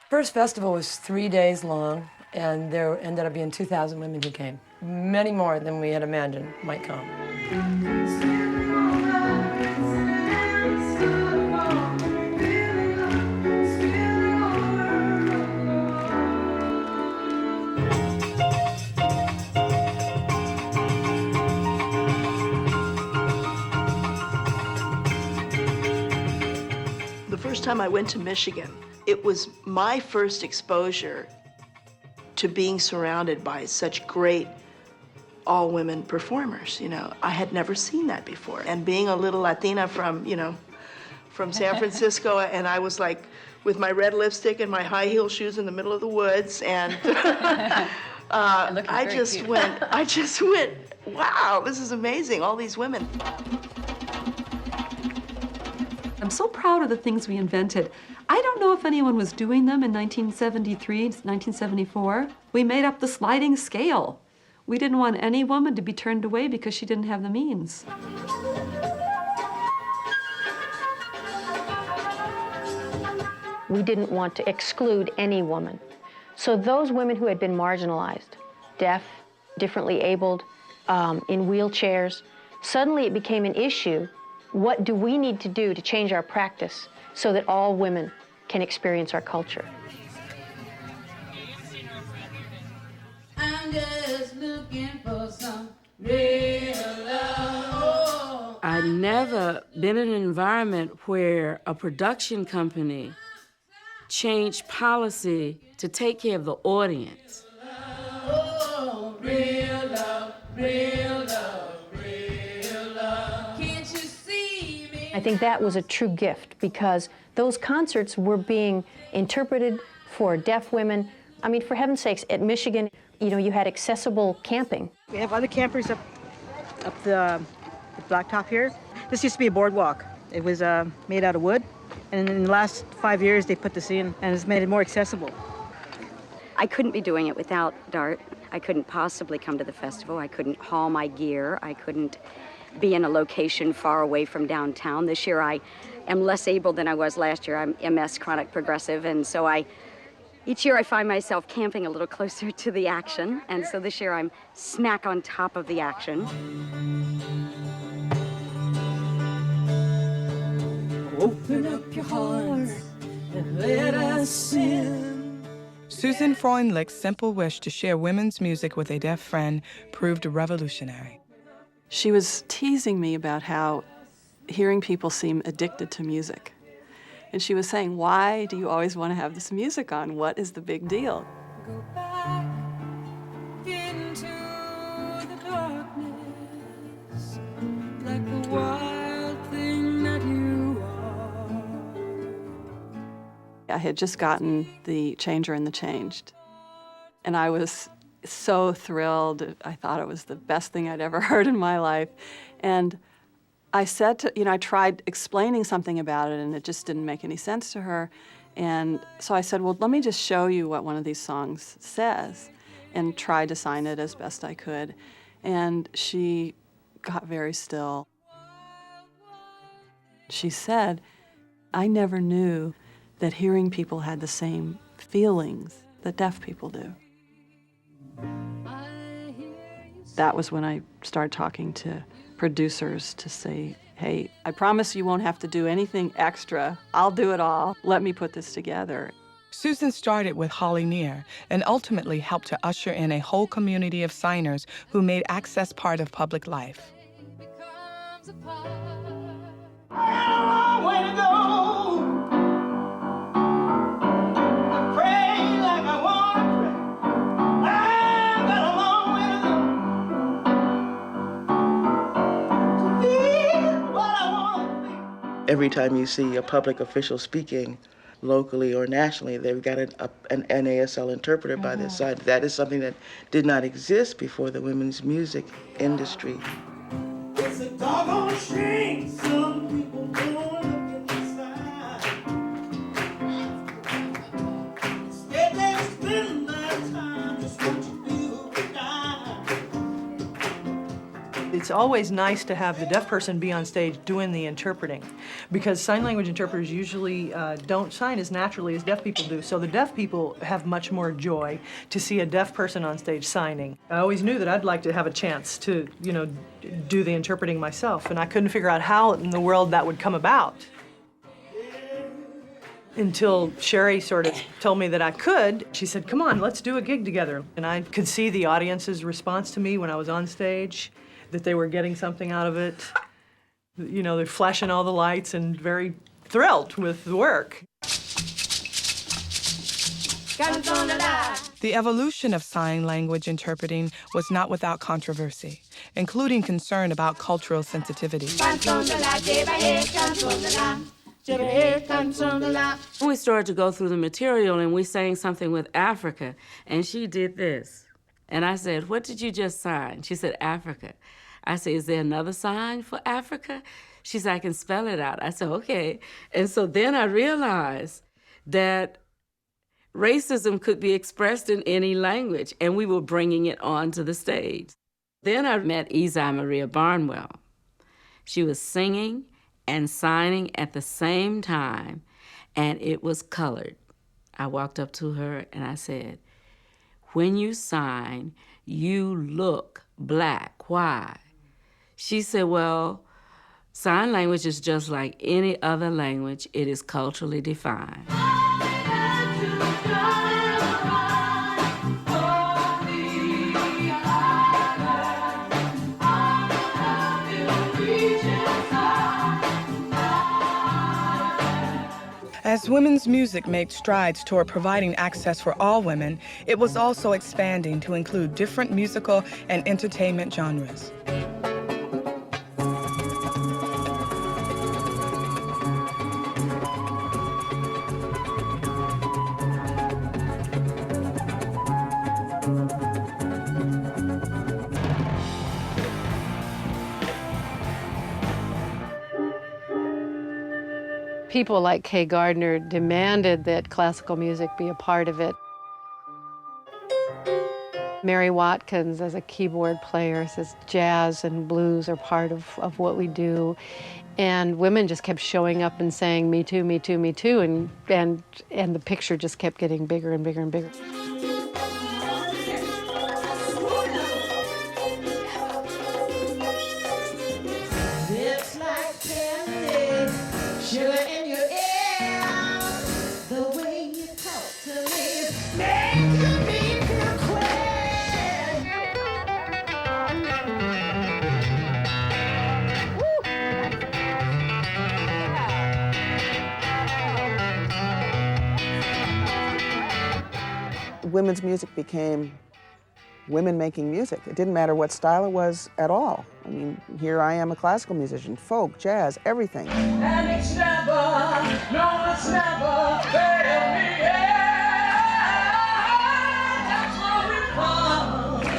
First festival was 3 days long, and there ended up being 2,000 women who came. Many more than we had imagined might come. The first time I went to Michigan, it was my first exposure to being surrounded by such great all-women performers, you know. I had never seen that before. And being a little Latina from, you know, from San Francisco, and I was like with my red lipstick and my high heel shoes in the middle of the woods, and I just went, wow, this is amazing, all these women. I'm so proud of the things we invented. I don't know if anyone was doing them in 1973, 1974. We made up the sliding scale. We didn't want any woman to be turned away because she didn't have the means. We didn't want to exclude any woman. So those women who had been marginalized, deaf, differently abled, in wheelchairs, suddenly it became an issue. What do we need to do to change our practice so that all women can experience our culture? I'm just looking for some real love. I'd never been in an environment where a production company changed policy to take care of the audience. Oh, real love, real love, real love. Can't you see me? I think that was a true gift because those concerts were being interpreted for deaf women. I mean, for heaven's sakes, at Michigan, you know, you had accessible camping. We have other campers up the blacktop here. This used to be a boardwalk. It was made out of wood, and in the last 5 years, they put this in, and it's made it more accessible. I couldn't be doing it without DART. I couldn't possibly come to the festival. I couldn't haul my gear. I couldn't be in a location far away from downtown. This year, I am less able than I was last year. I'm MS, chronic progressive, and so each year I find myself camping a little closer to the action, and so this year I'm smack on top of the action. Open up your heart and let us in. Susan Freundlich's simple wish to share women's music with a deaf friend proved revolutionary. She was teasing me about how hearing people seem addicted to music. And she was saying, why do you always want to have this music on? What is the big deal? Go back into the darkness like the wild thing that you are. I had just gotten the Changer and the Changed. And I was so thrilled. I thought it was the best thing I'd ever heard in my life. And I said to, I tried explaining something about it, and it just didn't make any sense to her. And so I said, well, let me just show you what one of these songs says, and tried to sign it as best I could. And she got very still. She said, I never knew that hearing people had the same feelings that deaf people do. That was when I started talking to producers to say, hey, I promise you won't have to do anything extra. I'll do it all. Let me put this together. Susan started with Holly Near and ultimately helped to usher in a whole community of signers who made access part of public life. Every time you see a public official speaking, locally or nationally, they've got an NASL interpreter by their side. That is something that did not exist before the women's music industry. It's a doggone shame some people don't look in the sky. Instead they spend their time just what you feel to die. It's always nice to have the deaf person be on stage doing the interpreting, because sign language interpreters usually don't sign as naturally as deaf people do, so the deaf people have much more joy to see a deaf person on stage signing. I always knew that I'd like to have a chance to, you know, do the interpreting myself, and I couldn't figure out how in the world that would come about. Until Sherry sort of told me that I could. She said, come on, let's do a gig together. And I could see the audience's response to me when I was on stage, that they were getting something out of it. You know, they're flashing all the lights and very thrilled with the work. The evolution of sign language interpreting was not without controversy, including concern about cultural sensitivity. We started to go through the material and we sang something with Africa, and she did this. And I said, what did you just sign? She said, Africa. I said, is there another sign for Africa? She said, I can spell it out. I said, okay. And so then I realized that racism could be expressed in any language, and we were bringing it onto the stage. Then I met Isai Maria Barnwell. She was singing and signing at the same time, and it was colored. I walked up to her and I said, when you sign, you look black. Why? She said, well, sign language is just like any other language. It is culturally defined. As women's music made strides toward providing access for all women, it was also expanding to include different musical and entertainment genres. People like Kay Gardner demanded that classical music be a part of it. Mary Watkins, as a keyboard player, says jazz and blues are part of what we do. And women just kept showing up and saying, me too, me too, me too, and the picture just kept getting bigger and bigger and bigger. It's like candy, sugar in your ear. The way you talk to me makes me feel queer. Women's music became women making music. It didn't matter what style it was at all. I mean, here I am, a classical musician, folk, jazz, everything. And it's never, no, it's never failed me yet. That's what we call it.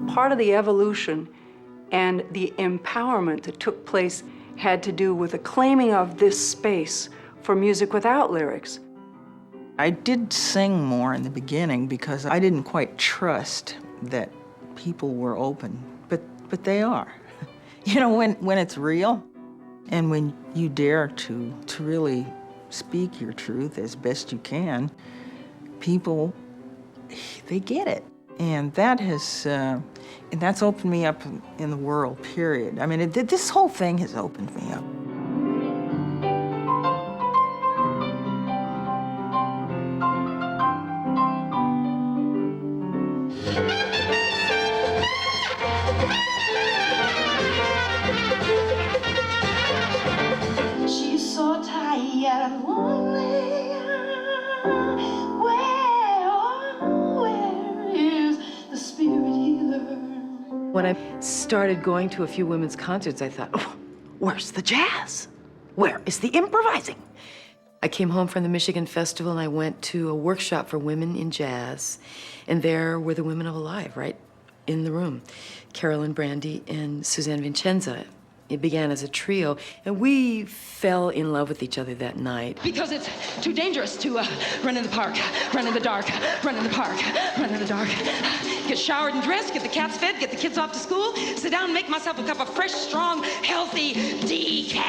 Part of the evolution and the empowerment that took place had to do with the claiming of this space for music without lyrics. I did sing more in the beginning because I didn't quite trust that people were open, but they are. You know, when it's real and when you dare to really speak your truth as best you can, people, they get it. And that has, and that's opened me up in the world, period. I mean, this whole thing has opened me up. She's so tired and lonely. Where is the spirit healer? When I started going to a few women's concerts, I thought, oh, where's the jazz? Where is the improvising? I came home from the Michigan Festival and I went to a workshop for women in jazz, and there were the women of Alive, right in the room, Carolyn Brandy and Suzanne Vincenza. It began as a trio, and we fell in love with each other that night. Because it's too dangerous to run in the park, run in the dark, run in the park, run in the dark. Get showered and dressed, get the cats fed, get the kids off to school, sit down and make myself a cup of fresh, strong, healthy decaf.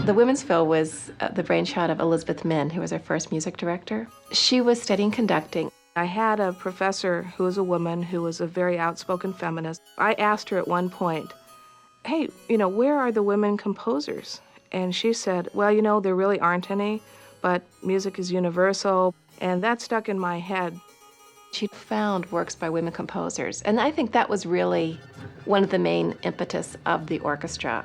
The Women's Phil was the brainchild of Elizabeth Min, who was our first music director. She was studying conducting. I had a professor who was a woman who was a very outspoken feminist. I asked her at one point, hey, where are the women composers? And she said, well, there really aren't any, but music is universal. And that stuck in my head. She found works by women composers. And I think that was really one of the main impetus of the orchestra.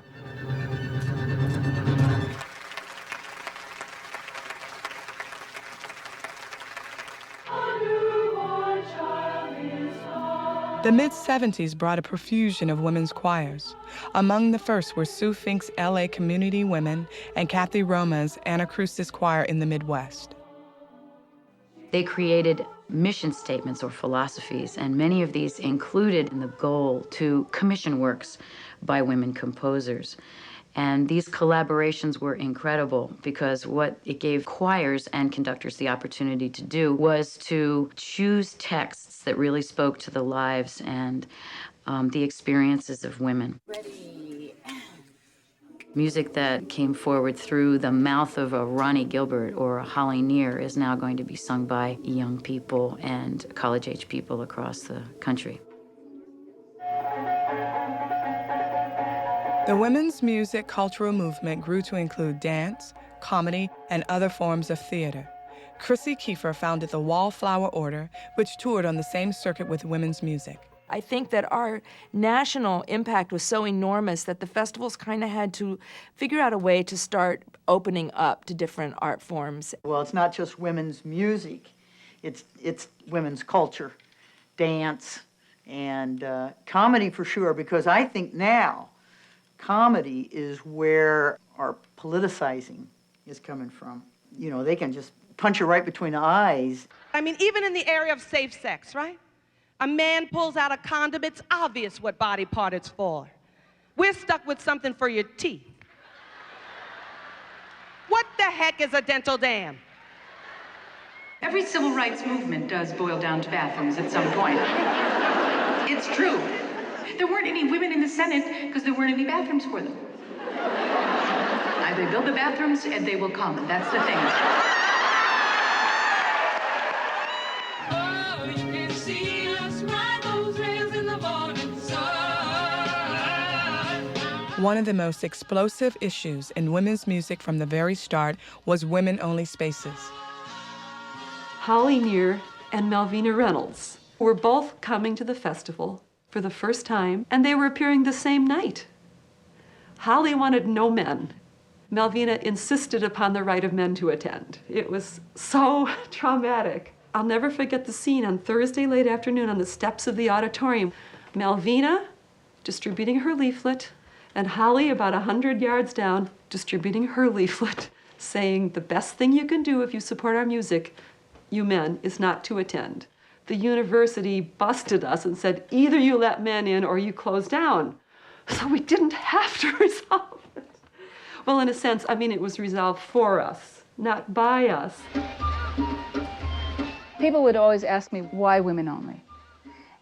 The mid-70s brought a profusion of women's choirs. Among the first were Sue Fink's LA Community Women and Kathy Roma's Anacrusis Choir in the Midwest. They created mission statements or philosophies, and many of these included in the goal to commission works by women composers. And these collaborations were incredible because what it gave choirs and conductors the opportunity to do was to choose texts that really spoke to the lives and the experiences of women. Ready. Music that came forward through the mouth of a Ronnie Gilbert or a Holly Near is now going to be sung by young people and college-age people across the country. The women's music cultural movement grew to include dance, comedy, and other forms of theater. Chrissy Kiefer founded the Wallflower Order, which toured on the same circuit with women's music. I think that our national impact was so enormous that the festivals kind of had to figure out a way to start opening up to different art forms. Well, it's not just women's music, it's women's culture, dance, and comedy for sure, because I think now comedy is where our politicizing is coming from. They can just punch you right between the eyes. I mean, even in the area of safe sex, right? A man pulls out a condom, it's obvious what body part it's for. We're stuck with something for your teeth. What the heck is a dental dam? Every civil rights movement does boil down to bathrooms at some point. It's true. There weren't any women in the Senate because there weren't any bathrooms for them. They build the bathrooms and they will come. That's the thing. One of the most explosive issues in women's music from the very start was women-only spaces. Holly Near and Malvina Reynolds were both coming to the festival for the first time, and they were appearing the same night. Holly wanted no men. Malvina insisted upon the right of men to attend. It was so traumatic. I'll never forget the scene on Thursday late afternoon on the steps of the auditorium. Malvina distributing her leaflet, and Holly about 100 yards down distributing her leaflet, saying the best thing you can do if you support our music, you men, is not to attend. The university busted us and said, either you let men in or you close down. So we didn't have to resolve it. Well, in a sense, it was resolved for us, not by us. People would always ask me, why women only?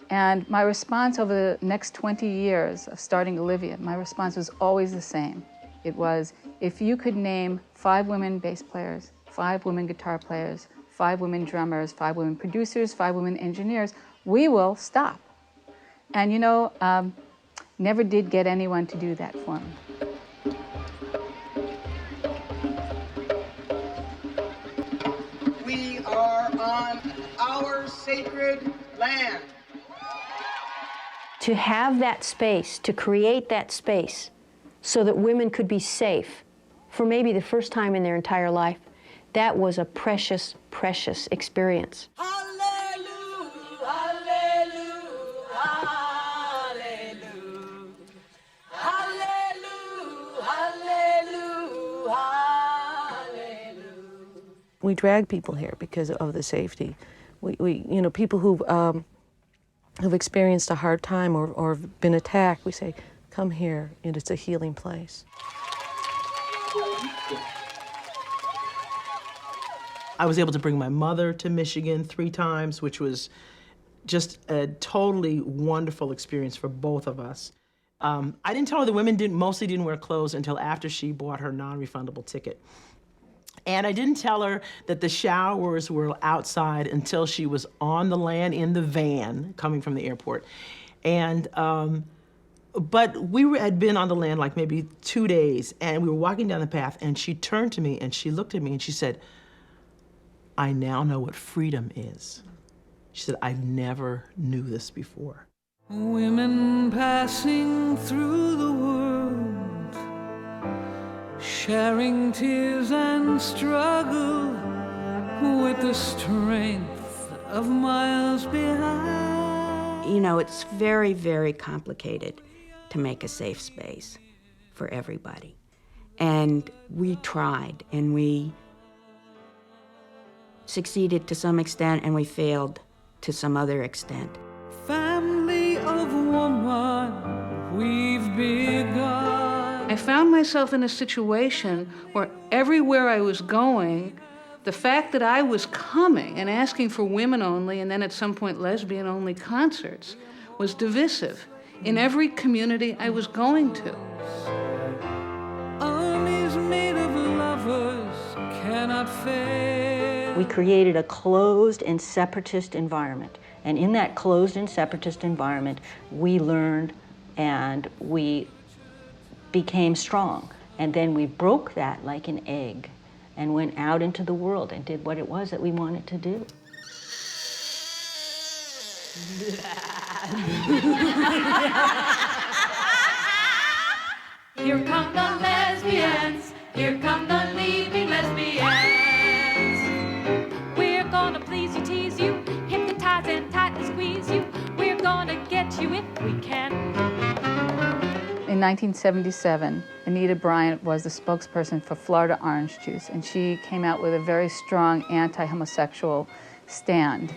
And my response over the next 20 years of starting Olivia, my response was always the same. It was, if you could name 5 women bass players, 5 women guitar players, 5 women drummers, 5 women producers, 5 women engineers, we will stop. And never did get anyone to do that for me. We are on our sacred land. To have that space, to create that space so that women could be safe for maybe the first time in their entire life, that was a precious, precious experience. We drag people here because of the safety. You know, people who've experienced a hard time or been attacked, we say, come here, and it's a healing place. I was able to bring my mother to Michigan 3 times, which was just a totally wonderful experience for both of us. I didn't tell her the women mostly didn't wear clothes until after she bought her non-refundable ticket. And I didn't tell her that the showers were outside until she was on the land in the van coming from the airport. And, but we had been on the land like maybe 2 days, and we were walking down the path, and she turned to me and she looked at me and she said, I now know what freedom is. She said, I never knew this before. Women passing through the world, sharing tears and struggle with the strength of miles behind. You know, it's very, very complicated to make a safe space for everybody. And we tried, and we succeeded to some extent, and we failed to some other extent. Family of woman, we've begun. I found myself in a situation where everywhere I was going, the fact that I was coming and asking for women only, and then at some point lesbian only concerts, was divisive in every community I was going to. Armies made of lovers cannot fail. We created a closed and separatist environment. And in that closed and separatist environment, we learned and we became strong. And then we broke that like an egg and went out into the world and did what it was that we wanted to do. Here come the lesbians, here come the leaving lesbians. We're gonna please you, tease you, hypnotize and tightly squeeze you. We're gonna get you if we can. In 1977, Anita Bryant was the spokesperson for Florida Orange Juice, and she came out with a very strong anti-homosexual stand.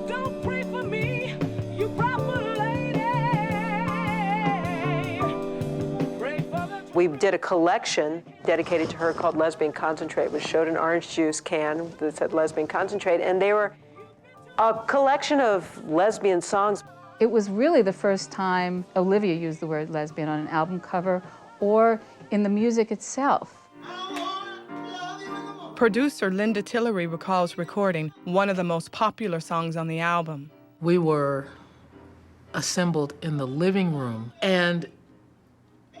Don't pray for me, you proper lady. Pray for the... We did a collection dedicated to her called Lesbian Concentrate, which showed an orange juice can that said Lesbian Concentrate, and they were a collection of lesbian songs. It was really the first time Olivia used the word lesbian on an album cover or in the music itself. Producer Linda Tillery recalls recording one of the most popular songs on the album. We were assembled in the living room, and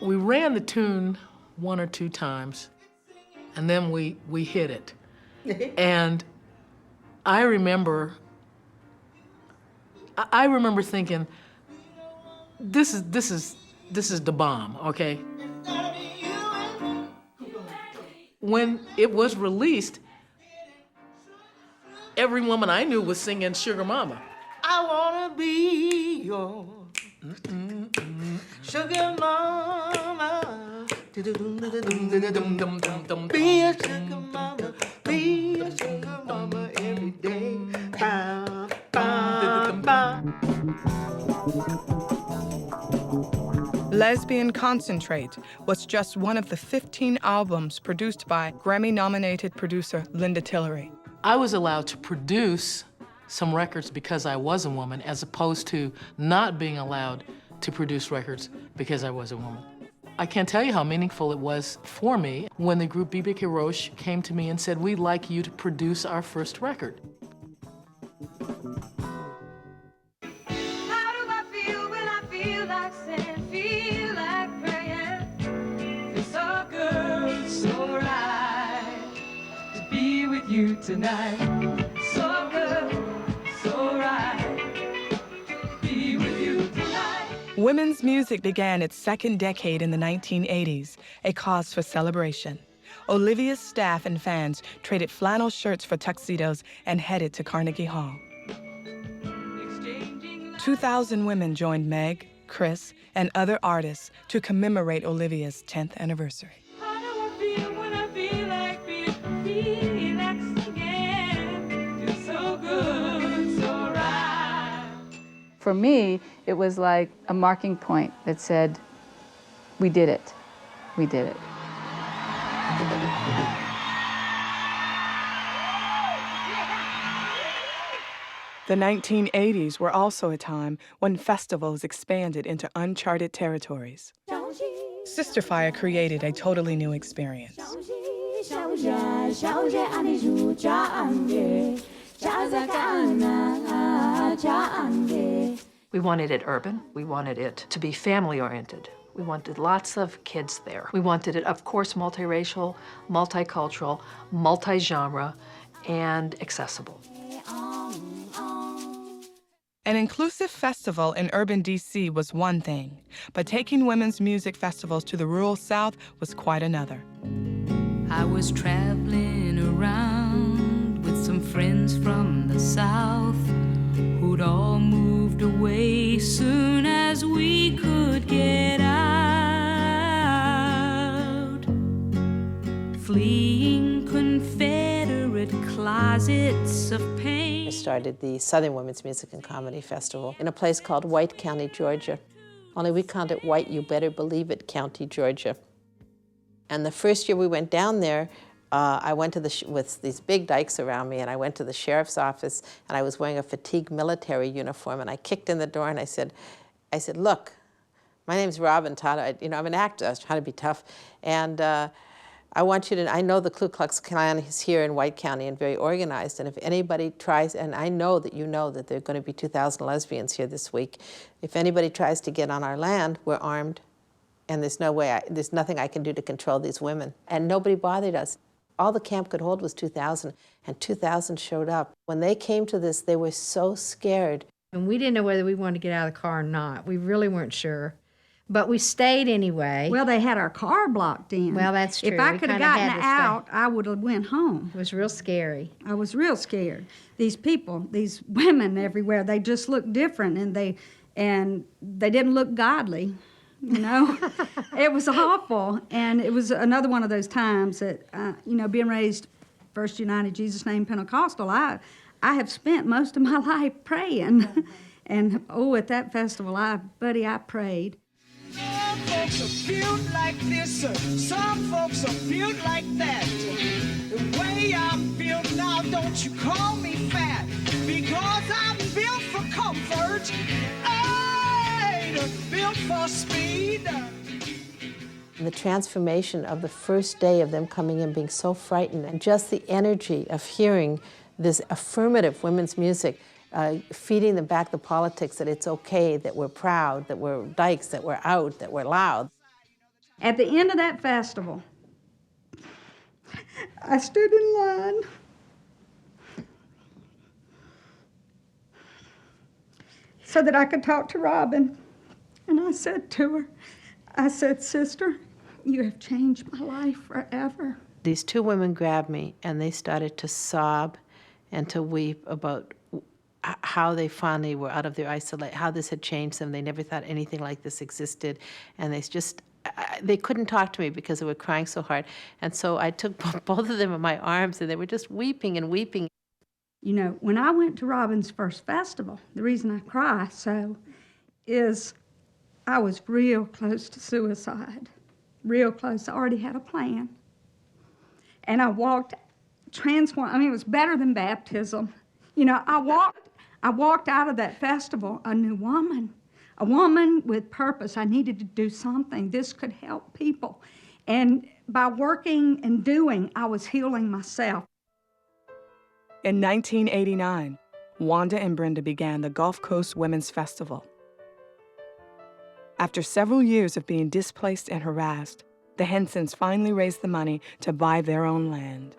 we ran the tune 1 or 2 times, and then we hit it. And I remember thinking, this is the bomb, okay? When it was released, every woman I knew was singing Sugar Mama. I wanna be your sugar mama. Be a sugar mama, be a sugar mama every day. Ba, ba, ba. Lesbian Concentrate was just one of the 15 albums produced by Grammy-nominated producer Linda Tillery. I was allowed to produce some records because I was a woman, as opposed to not being allowed to produce records because I was a woman. I can't tell you how meaningful it was for me when the group Bibi Kirosh came to me and said, we'd like you to produce our first record. You tonight, so good, so right, be with you tonight. Women's music began its second decade in the 1980s, a cause for celebration. Olivia's staff and fans traded flannel shirts for tuxedos and headed to Carnegie Hall. 2,000 women joined Meg, Chris, and other artists to commemorate Olivia's 10th anniversary. How do I feel when I feel like For me, it was like a marking point that said, we did it. We did it. The 1980s were also a time when festivals expanded into uncharted territories. Sister Fire created a totally new experience. We wanted it urban. We wanted it to be family-oriented. We wanted lots of kids there. We wanted it, of course, multiracial, multicultural, multi-genre, and accessible. An inclusive festival in urban D.C. was one thing, but taking women's music festivals to the rural South was quite another. I was traveling around with some friends from the South who'd all moved away soon as we could get out, fleeing Confederate closets of pain. I started the Southern Women's Music and Comedy Festival in a place called White County, Georgia. Only we called it White, you better believe it, County, Georgia. And the first year we went down there, I went to with these big dykes around me, and I went to the sheriff's office, and I was wearing a fatigued military uniform, and I kicked in the door, and I said, look, my name's Robin Todd. I'm an actor. I was trying to be tough, and I want you to, I know the Ku Klux Klan is here in White County and very organized, and if anybody tries, and I know that you know that there are going to be 2,000 lesbians here this week, if anybody tries to get on our land, we're armed, and there's no way, there's nothing I can do to control these women. And nobody bothered us. All the camp could hold was 2,000, and 2,000 showed up. When they came to this, they were so scared. And we didn't know whether we wanted to get out of the car or not. We really weren't sure. But we stayed anyway. Well, they had our car blocked in. Well, that's true. If I could have gotten out, I would have went home. It was real scary. I was real scared. These people, these women everywhere, they just looked different, and they didn't look godly, you know. It was awful, and it was another one of those times that, being raised First United Jesus Name Pentecostal, I have spent most of my life praying, and at that festival, I prayed. Some folks are built like this, some folks are built like that. The way I'm built now, don't you call me fat, because I'm built for comfort, I ain't built for speed. And the transformation of the first day of them coming in being so frightened, and just the energy of hearing this affirmative women's music, feeding them back the politics that it's okay, that we're proud, that we're dykes, that we're out, that we're loud. At the end of that festival, I stood in line so that I could talk to Robin. And I said to her, sister, you have changed my life forever. These two women grabbed me and they started to sob and to weep about how they finally were out of their isolation, how this had changed them. They never thought anything like this existed. And they couldn't talk to me because they were crying so hard. And so I took both of them in my arms, and they were just weeping and weeping. You know, when I went to Robin's first festival, the reason I cry so is I was real close to suicide, real close. I already had a plan. And I walked transformed. I mean, it was better than baptism. You know, I walked out of that festival a new woman, a woman with purpose. I needed to do something. This could help people. And by working and doing, I was healing myself. In 1989, Wanda and Brenda began the Gulf Coast Women's Festival. After several years of being displaced and harassed, the Hensons finally raised the money to buy their own land.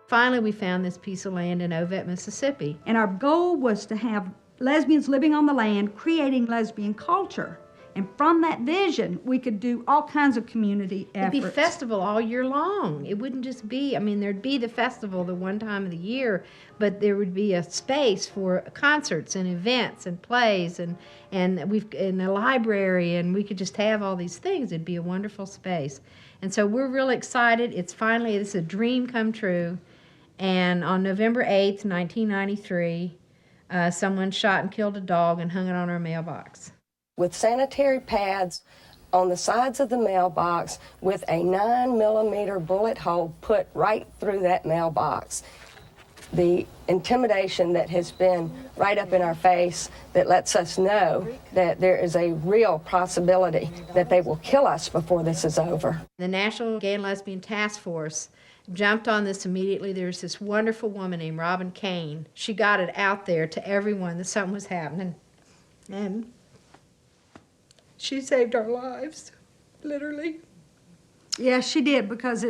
Finally, we found this piece of land in Ovett, Mississippi. And our goal was to have lesbians living on the land, creating lesbian culture. And from that vision, we could do all kinds of community efforts. It'd be festival all year long. It wouldn't just be, I mean, there'd be the festival the one time of the year, but there would be a space for concerts and events and plays and in a library, and we could just have all these things. It'd be a wonderful space. And so we're really excited. It's finally, it's a dream come true. And on November 8th, 1993, someone shot and killed a dog and hung it on our mailbox. With sanitary pads on the sides of the mailbox with a 9mm bullet hole put right through that mailbox. The intimidation that has been right up in our face that lets us know that there is a real possibility that they will kill us before this is over. The National Gay and Lesbian Task Force jumped on this immediately. There's this wonderful woman named Robin Kane. She got it out there to everyone that something was happening. And she saved our lives, literally. Yeah, she did, because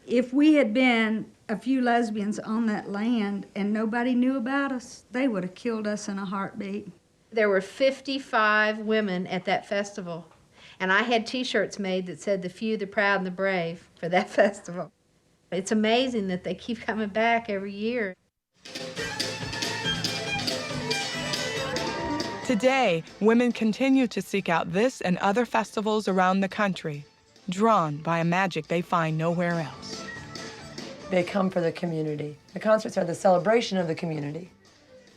if we had been a few lesbians on that land and nobody knew about us, they would have killed us in a heartbeat. There were 55 women at that festival, and I had T-shirts made that said "The Few, the Proud, and the Brave" for that festival. It's amazing that they keep coming back every year. Today, women continue to seek out this and other festivals around the country, drawn by a magic they find nowhere else. They come for the community. The concerts are the celebration of the community.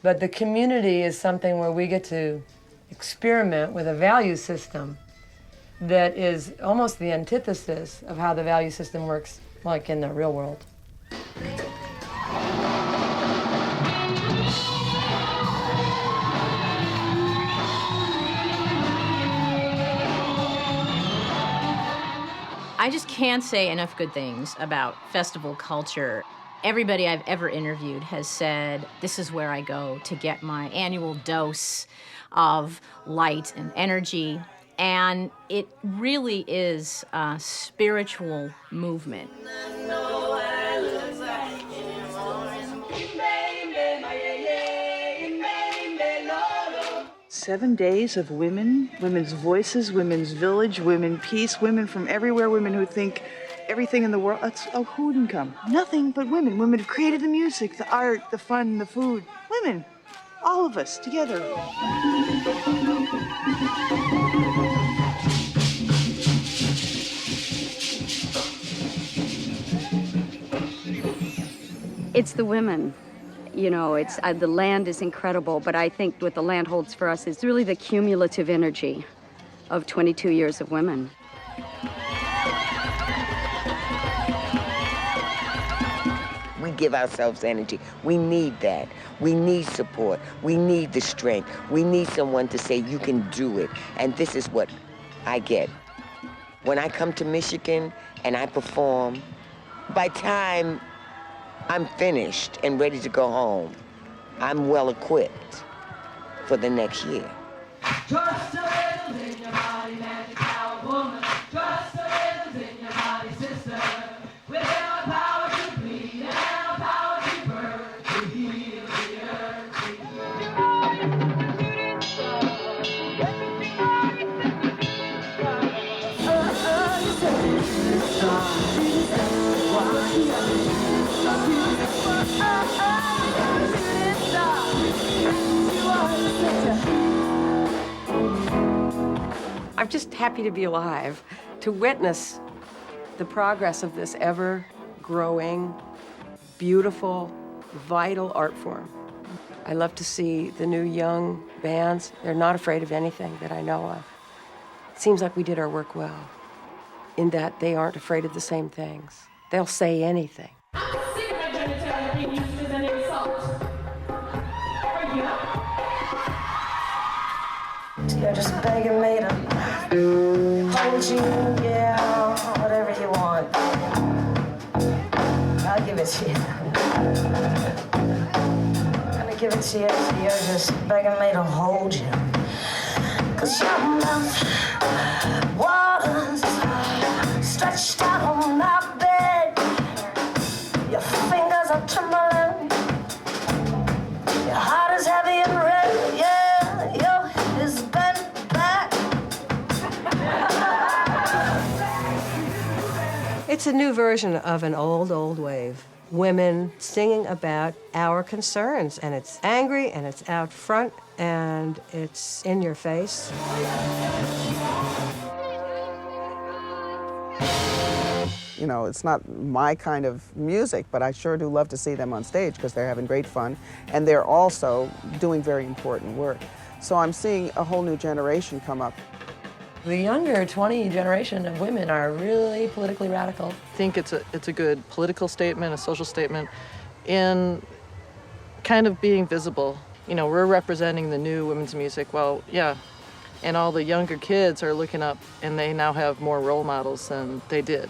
But the community is something where we get to experiment with a value system that is almost the antithesis of how the value system works, like in the real world. I just can't say enough good things about festival culture. Everybody I've ever interviewed has said, this is where I go to get my annual dose of light and energy. And it really is a spiritual movement. 7 days of women, women's voices, women's village, women peace, women from everywhere, women who think everything in the world. Who wouldn't come? Nothing but women. Women who created the music, the art, the fun, the food. Women, all of us together. It's the women. You know, it's the land is incredible, but I think what the land holds for us is really the cumulative energy of 22 years of women. We give ourselves energy. We need that. We need support. We need the strength. We need someone to say, you can do it. And this is what I get. When I come to Michigan and I perform, by time I'm finished and ready to go home, I'm well equipped for the next year. Trust a little in your body, magic power woman. Trust a little in your body, sister. With our power to bleed and our power to burn, to heal the earth. I'm just happy to be alive, to witness the progress of this ever-growing, beautiful, vital art form. I love to see the new young bands. They're not afraid of anything that I know of. It seems like we did our work well, in that they aren't afraid of the same things. They'll say anything. You're just begging me to hold you, yeah, whatever you want. I'll give it to you. I'm gonna give it to you, so you're just begging me to hold you. 'Cause your mouth waters stretched out on my bed. Your fingers are trembling. Your heart is heavy and red, yeah. Your head is bent back. It's a new version of an old wave. Women singing about our concerns, and it's angry, and it's out front, and it's in your face. You know, it's not my kind of music, but I sure do love to see them on stage because they're having great fun, and they're also doing very important work. So I'm seeing a whole new generation come up. The younger 20 generation of women are really politically radical. I think it's a good political statement, a social statement, in kind of being visible. You know, we're representing the new women's music. Well, yeah, and all the younger kids are looking up, and they now have more role models than they did.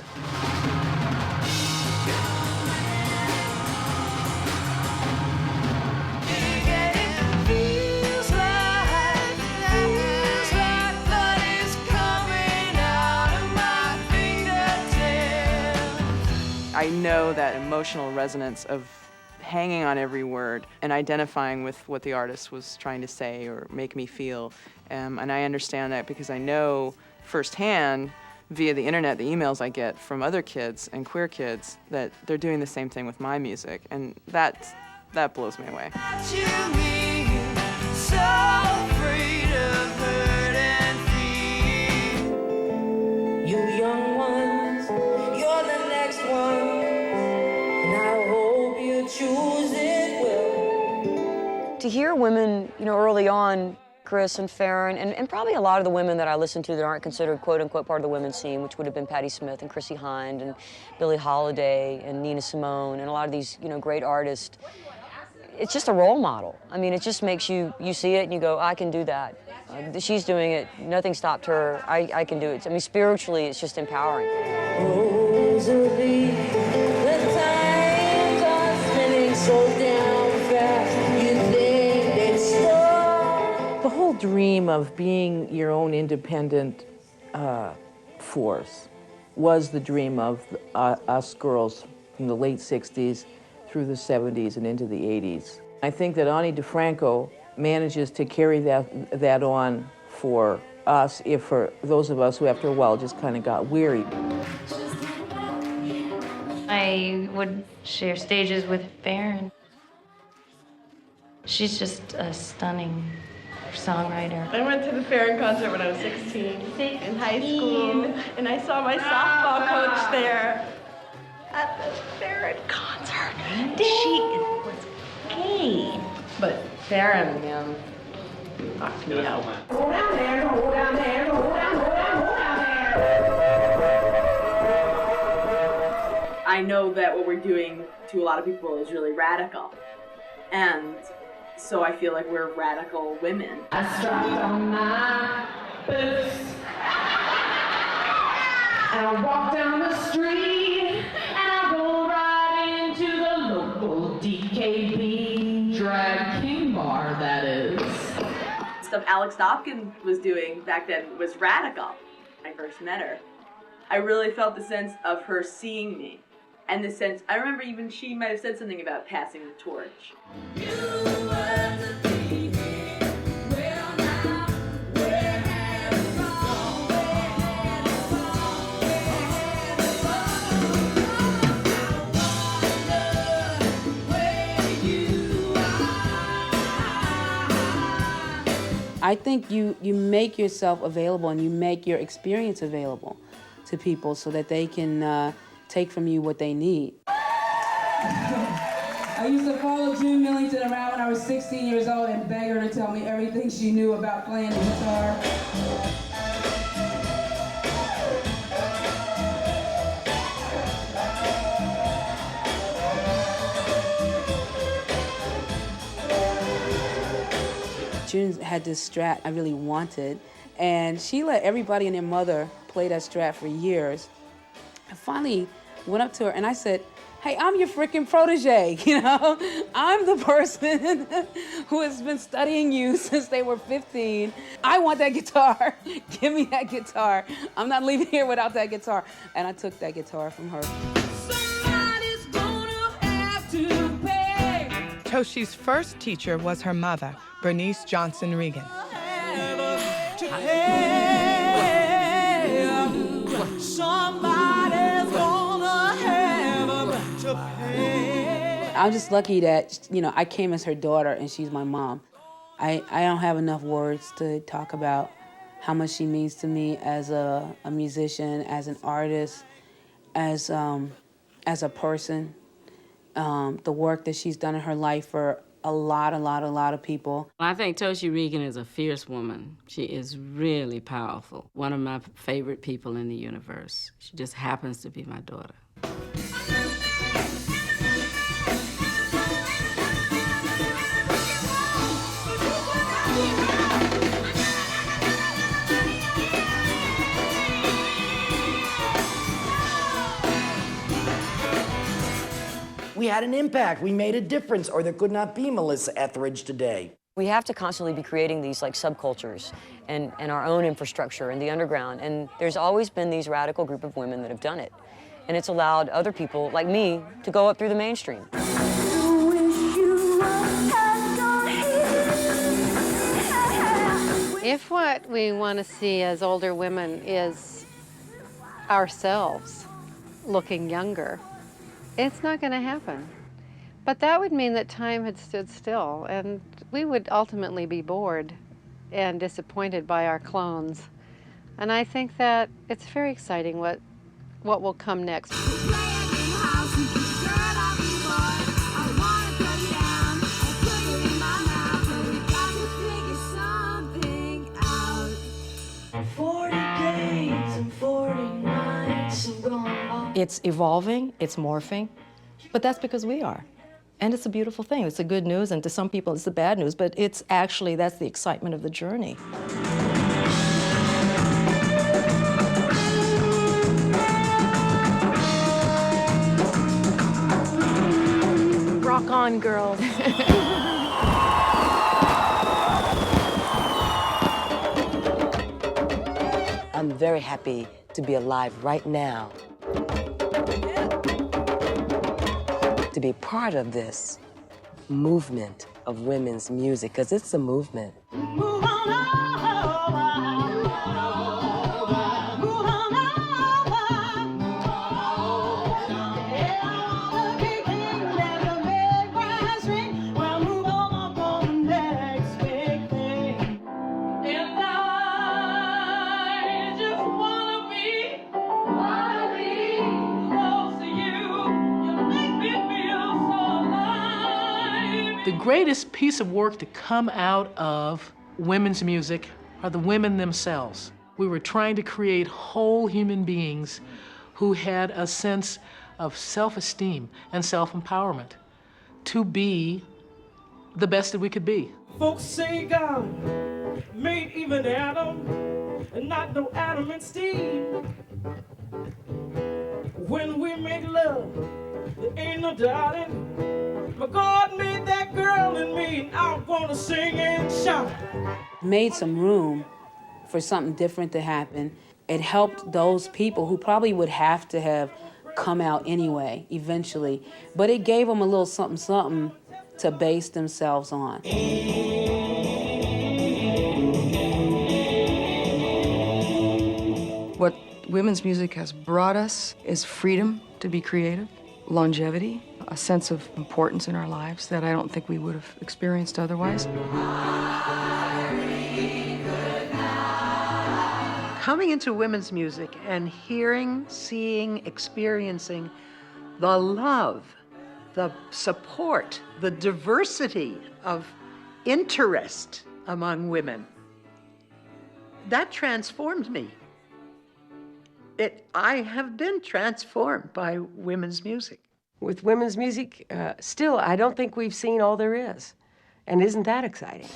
I know that emotional resonance of hanging on every word and identifying with what the artist was trying to say or make me feel. And I understand that because I know firsthand, via the internet, the emails I get from other kids and queer kids, that they're doing the same thing with my music. And that blows me away. You young ones, you're the next one, and I hope you choose it well. To hear women, you know, early on, Chris and Farron, and probably a lot of the women that I listen to that aren't considered quote-unquote part of the women's scene, which would have been Patti Smith and Chrissie Hynde and Billie Holiday and Nina Simone and a lot of these, you know, great artists. It's just a role model. I mean, it just makes you see it and you go, I can do that. She's doing it. Nothing stopped her. I can do it. I mean, spiritually, it's just empowering. Rosalie, the times are spinning so damn fast. You think it's stop. The whole dream of being your own independent force was the dream of us girls from the late 60s through the 70s and into the 80s. I think that Ani DeFranco manages to carry that on for us, if for those of us who after a while just kind of got weary. I would share stages with Farron. She's just a stunning songwriter. I went to the Farron concert when I was 16 in high school, and I saw my softball coach there at the Farron concert. She was gay. But Farron, man, knocked me out. Go down there, go down there, go down, go down, go down there. I know that what we're doing to a lot of people is really radical. And so I feel like we're radical women. I strapped on my boots and I walk down the street and I go right into the local DKB drag king bar, that is. Stuff Alex Dopkin was doing back then was radical. When I first met her, I really felt the sense of her seeing me. And the sense, I remember even she might have said something about passing the torch. I think you make yourself available and you make your experience available to people so that they can take from you what they need. I used to follow June Millington around when I was 16 years old and beg her to tell me everything she knew about playing the guitar. June had this Strat I really wanted, and she let everybody and their mother play that Strat for years. I finally went up to her and I said, hey, I'm your freaking protege, you know? I'm the person who has been studying you since they were 15. I want that guitar. Give me that guitar. I'm not leaving here without that guitar. And I took that guitar from her. Somebody's gonna have to pay. Toshi's first teacher was her mother, Bernice Johnson Regan. Somebody's gonna have to pay. I'm just lucky that, you know, I came as her daughter and she's my mom. I don't have enough words to talk about how much she means to me as a musician, as an artist, as a person, the work that she's done in her life for a lot of people. I think Toshi Regan is a fierce woman. She is really powerful. One of my favorite people in the universe. She just happens to be my daughter. We had an impact, we made a difference, or there could not be Melissa Etheridge today. We have to constantly be creating these like subcultures and our own infrastructure in the underground. And there's always been these radical group of women that have done it. And it's allowed other people like me to go up through the mainstream. If what we want to see as older women is ourselves looking younger, it's not going to happen. But that would mean that time had stood still, and we would ultimately be bored and disappointed by our clones. And I think that it's very exciting what will come next. It's evolving, it's morphing, but that's because we are. And it's a beautiful thing. It's the good news, and to some people it's the bad news, but it's actually, that's the excitement of the journey. Rock on, girls. I'm very happy to be alive right now, to be part of this movement of women's music, because it's a movement. The greatest piece of work to come out of women's music are the women themselves. We were trying to create whole human beings who had a sense of self-esteem and self-empowerment to be the best that we could be. Folks say God made even Adam, and not no Adam and Steve. When we make love, there ain't no doubting. But God made that girl in me, and I'm gonna sing and shout. Made some room for something different to happen. It helped those people who probably would have to have come out anyway, eventually. But it gave them a little something to base themselves on. What women's music has brought us is freedom to be creative, longevity, a sense of importance in our lives that I don't think we would have experienced otherwise. Coming into women's music and hearing, seeing, experiencing the love, the support, the diversity of interest among women, that transformed me. I have been transformed by women's music. With women's music, still, I don't think we've seen all there is. And isn't that exciting?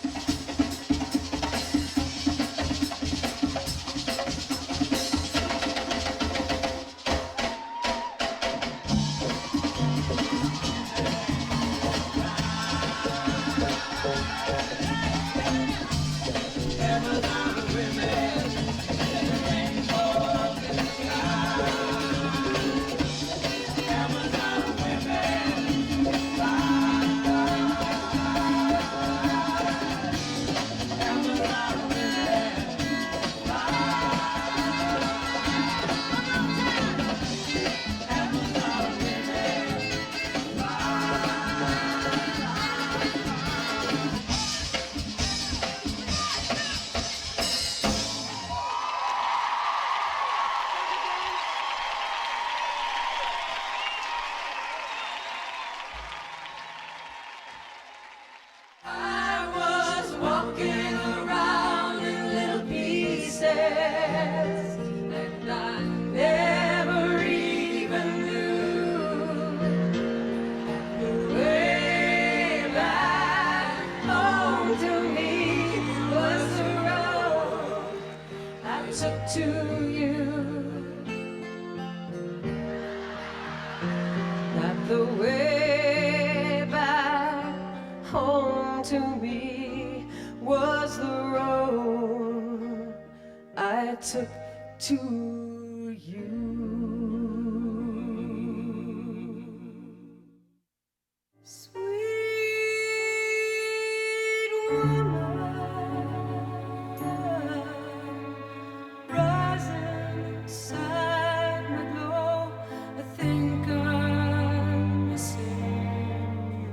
to you. That the way back home to me was the road I took to you. Sweet woman, rising inside my glow, I think I'm missing you.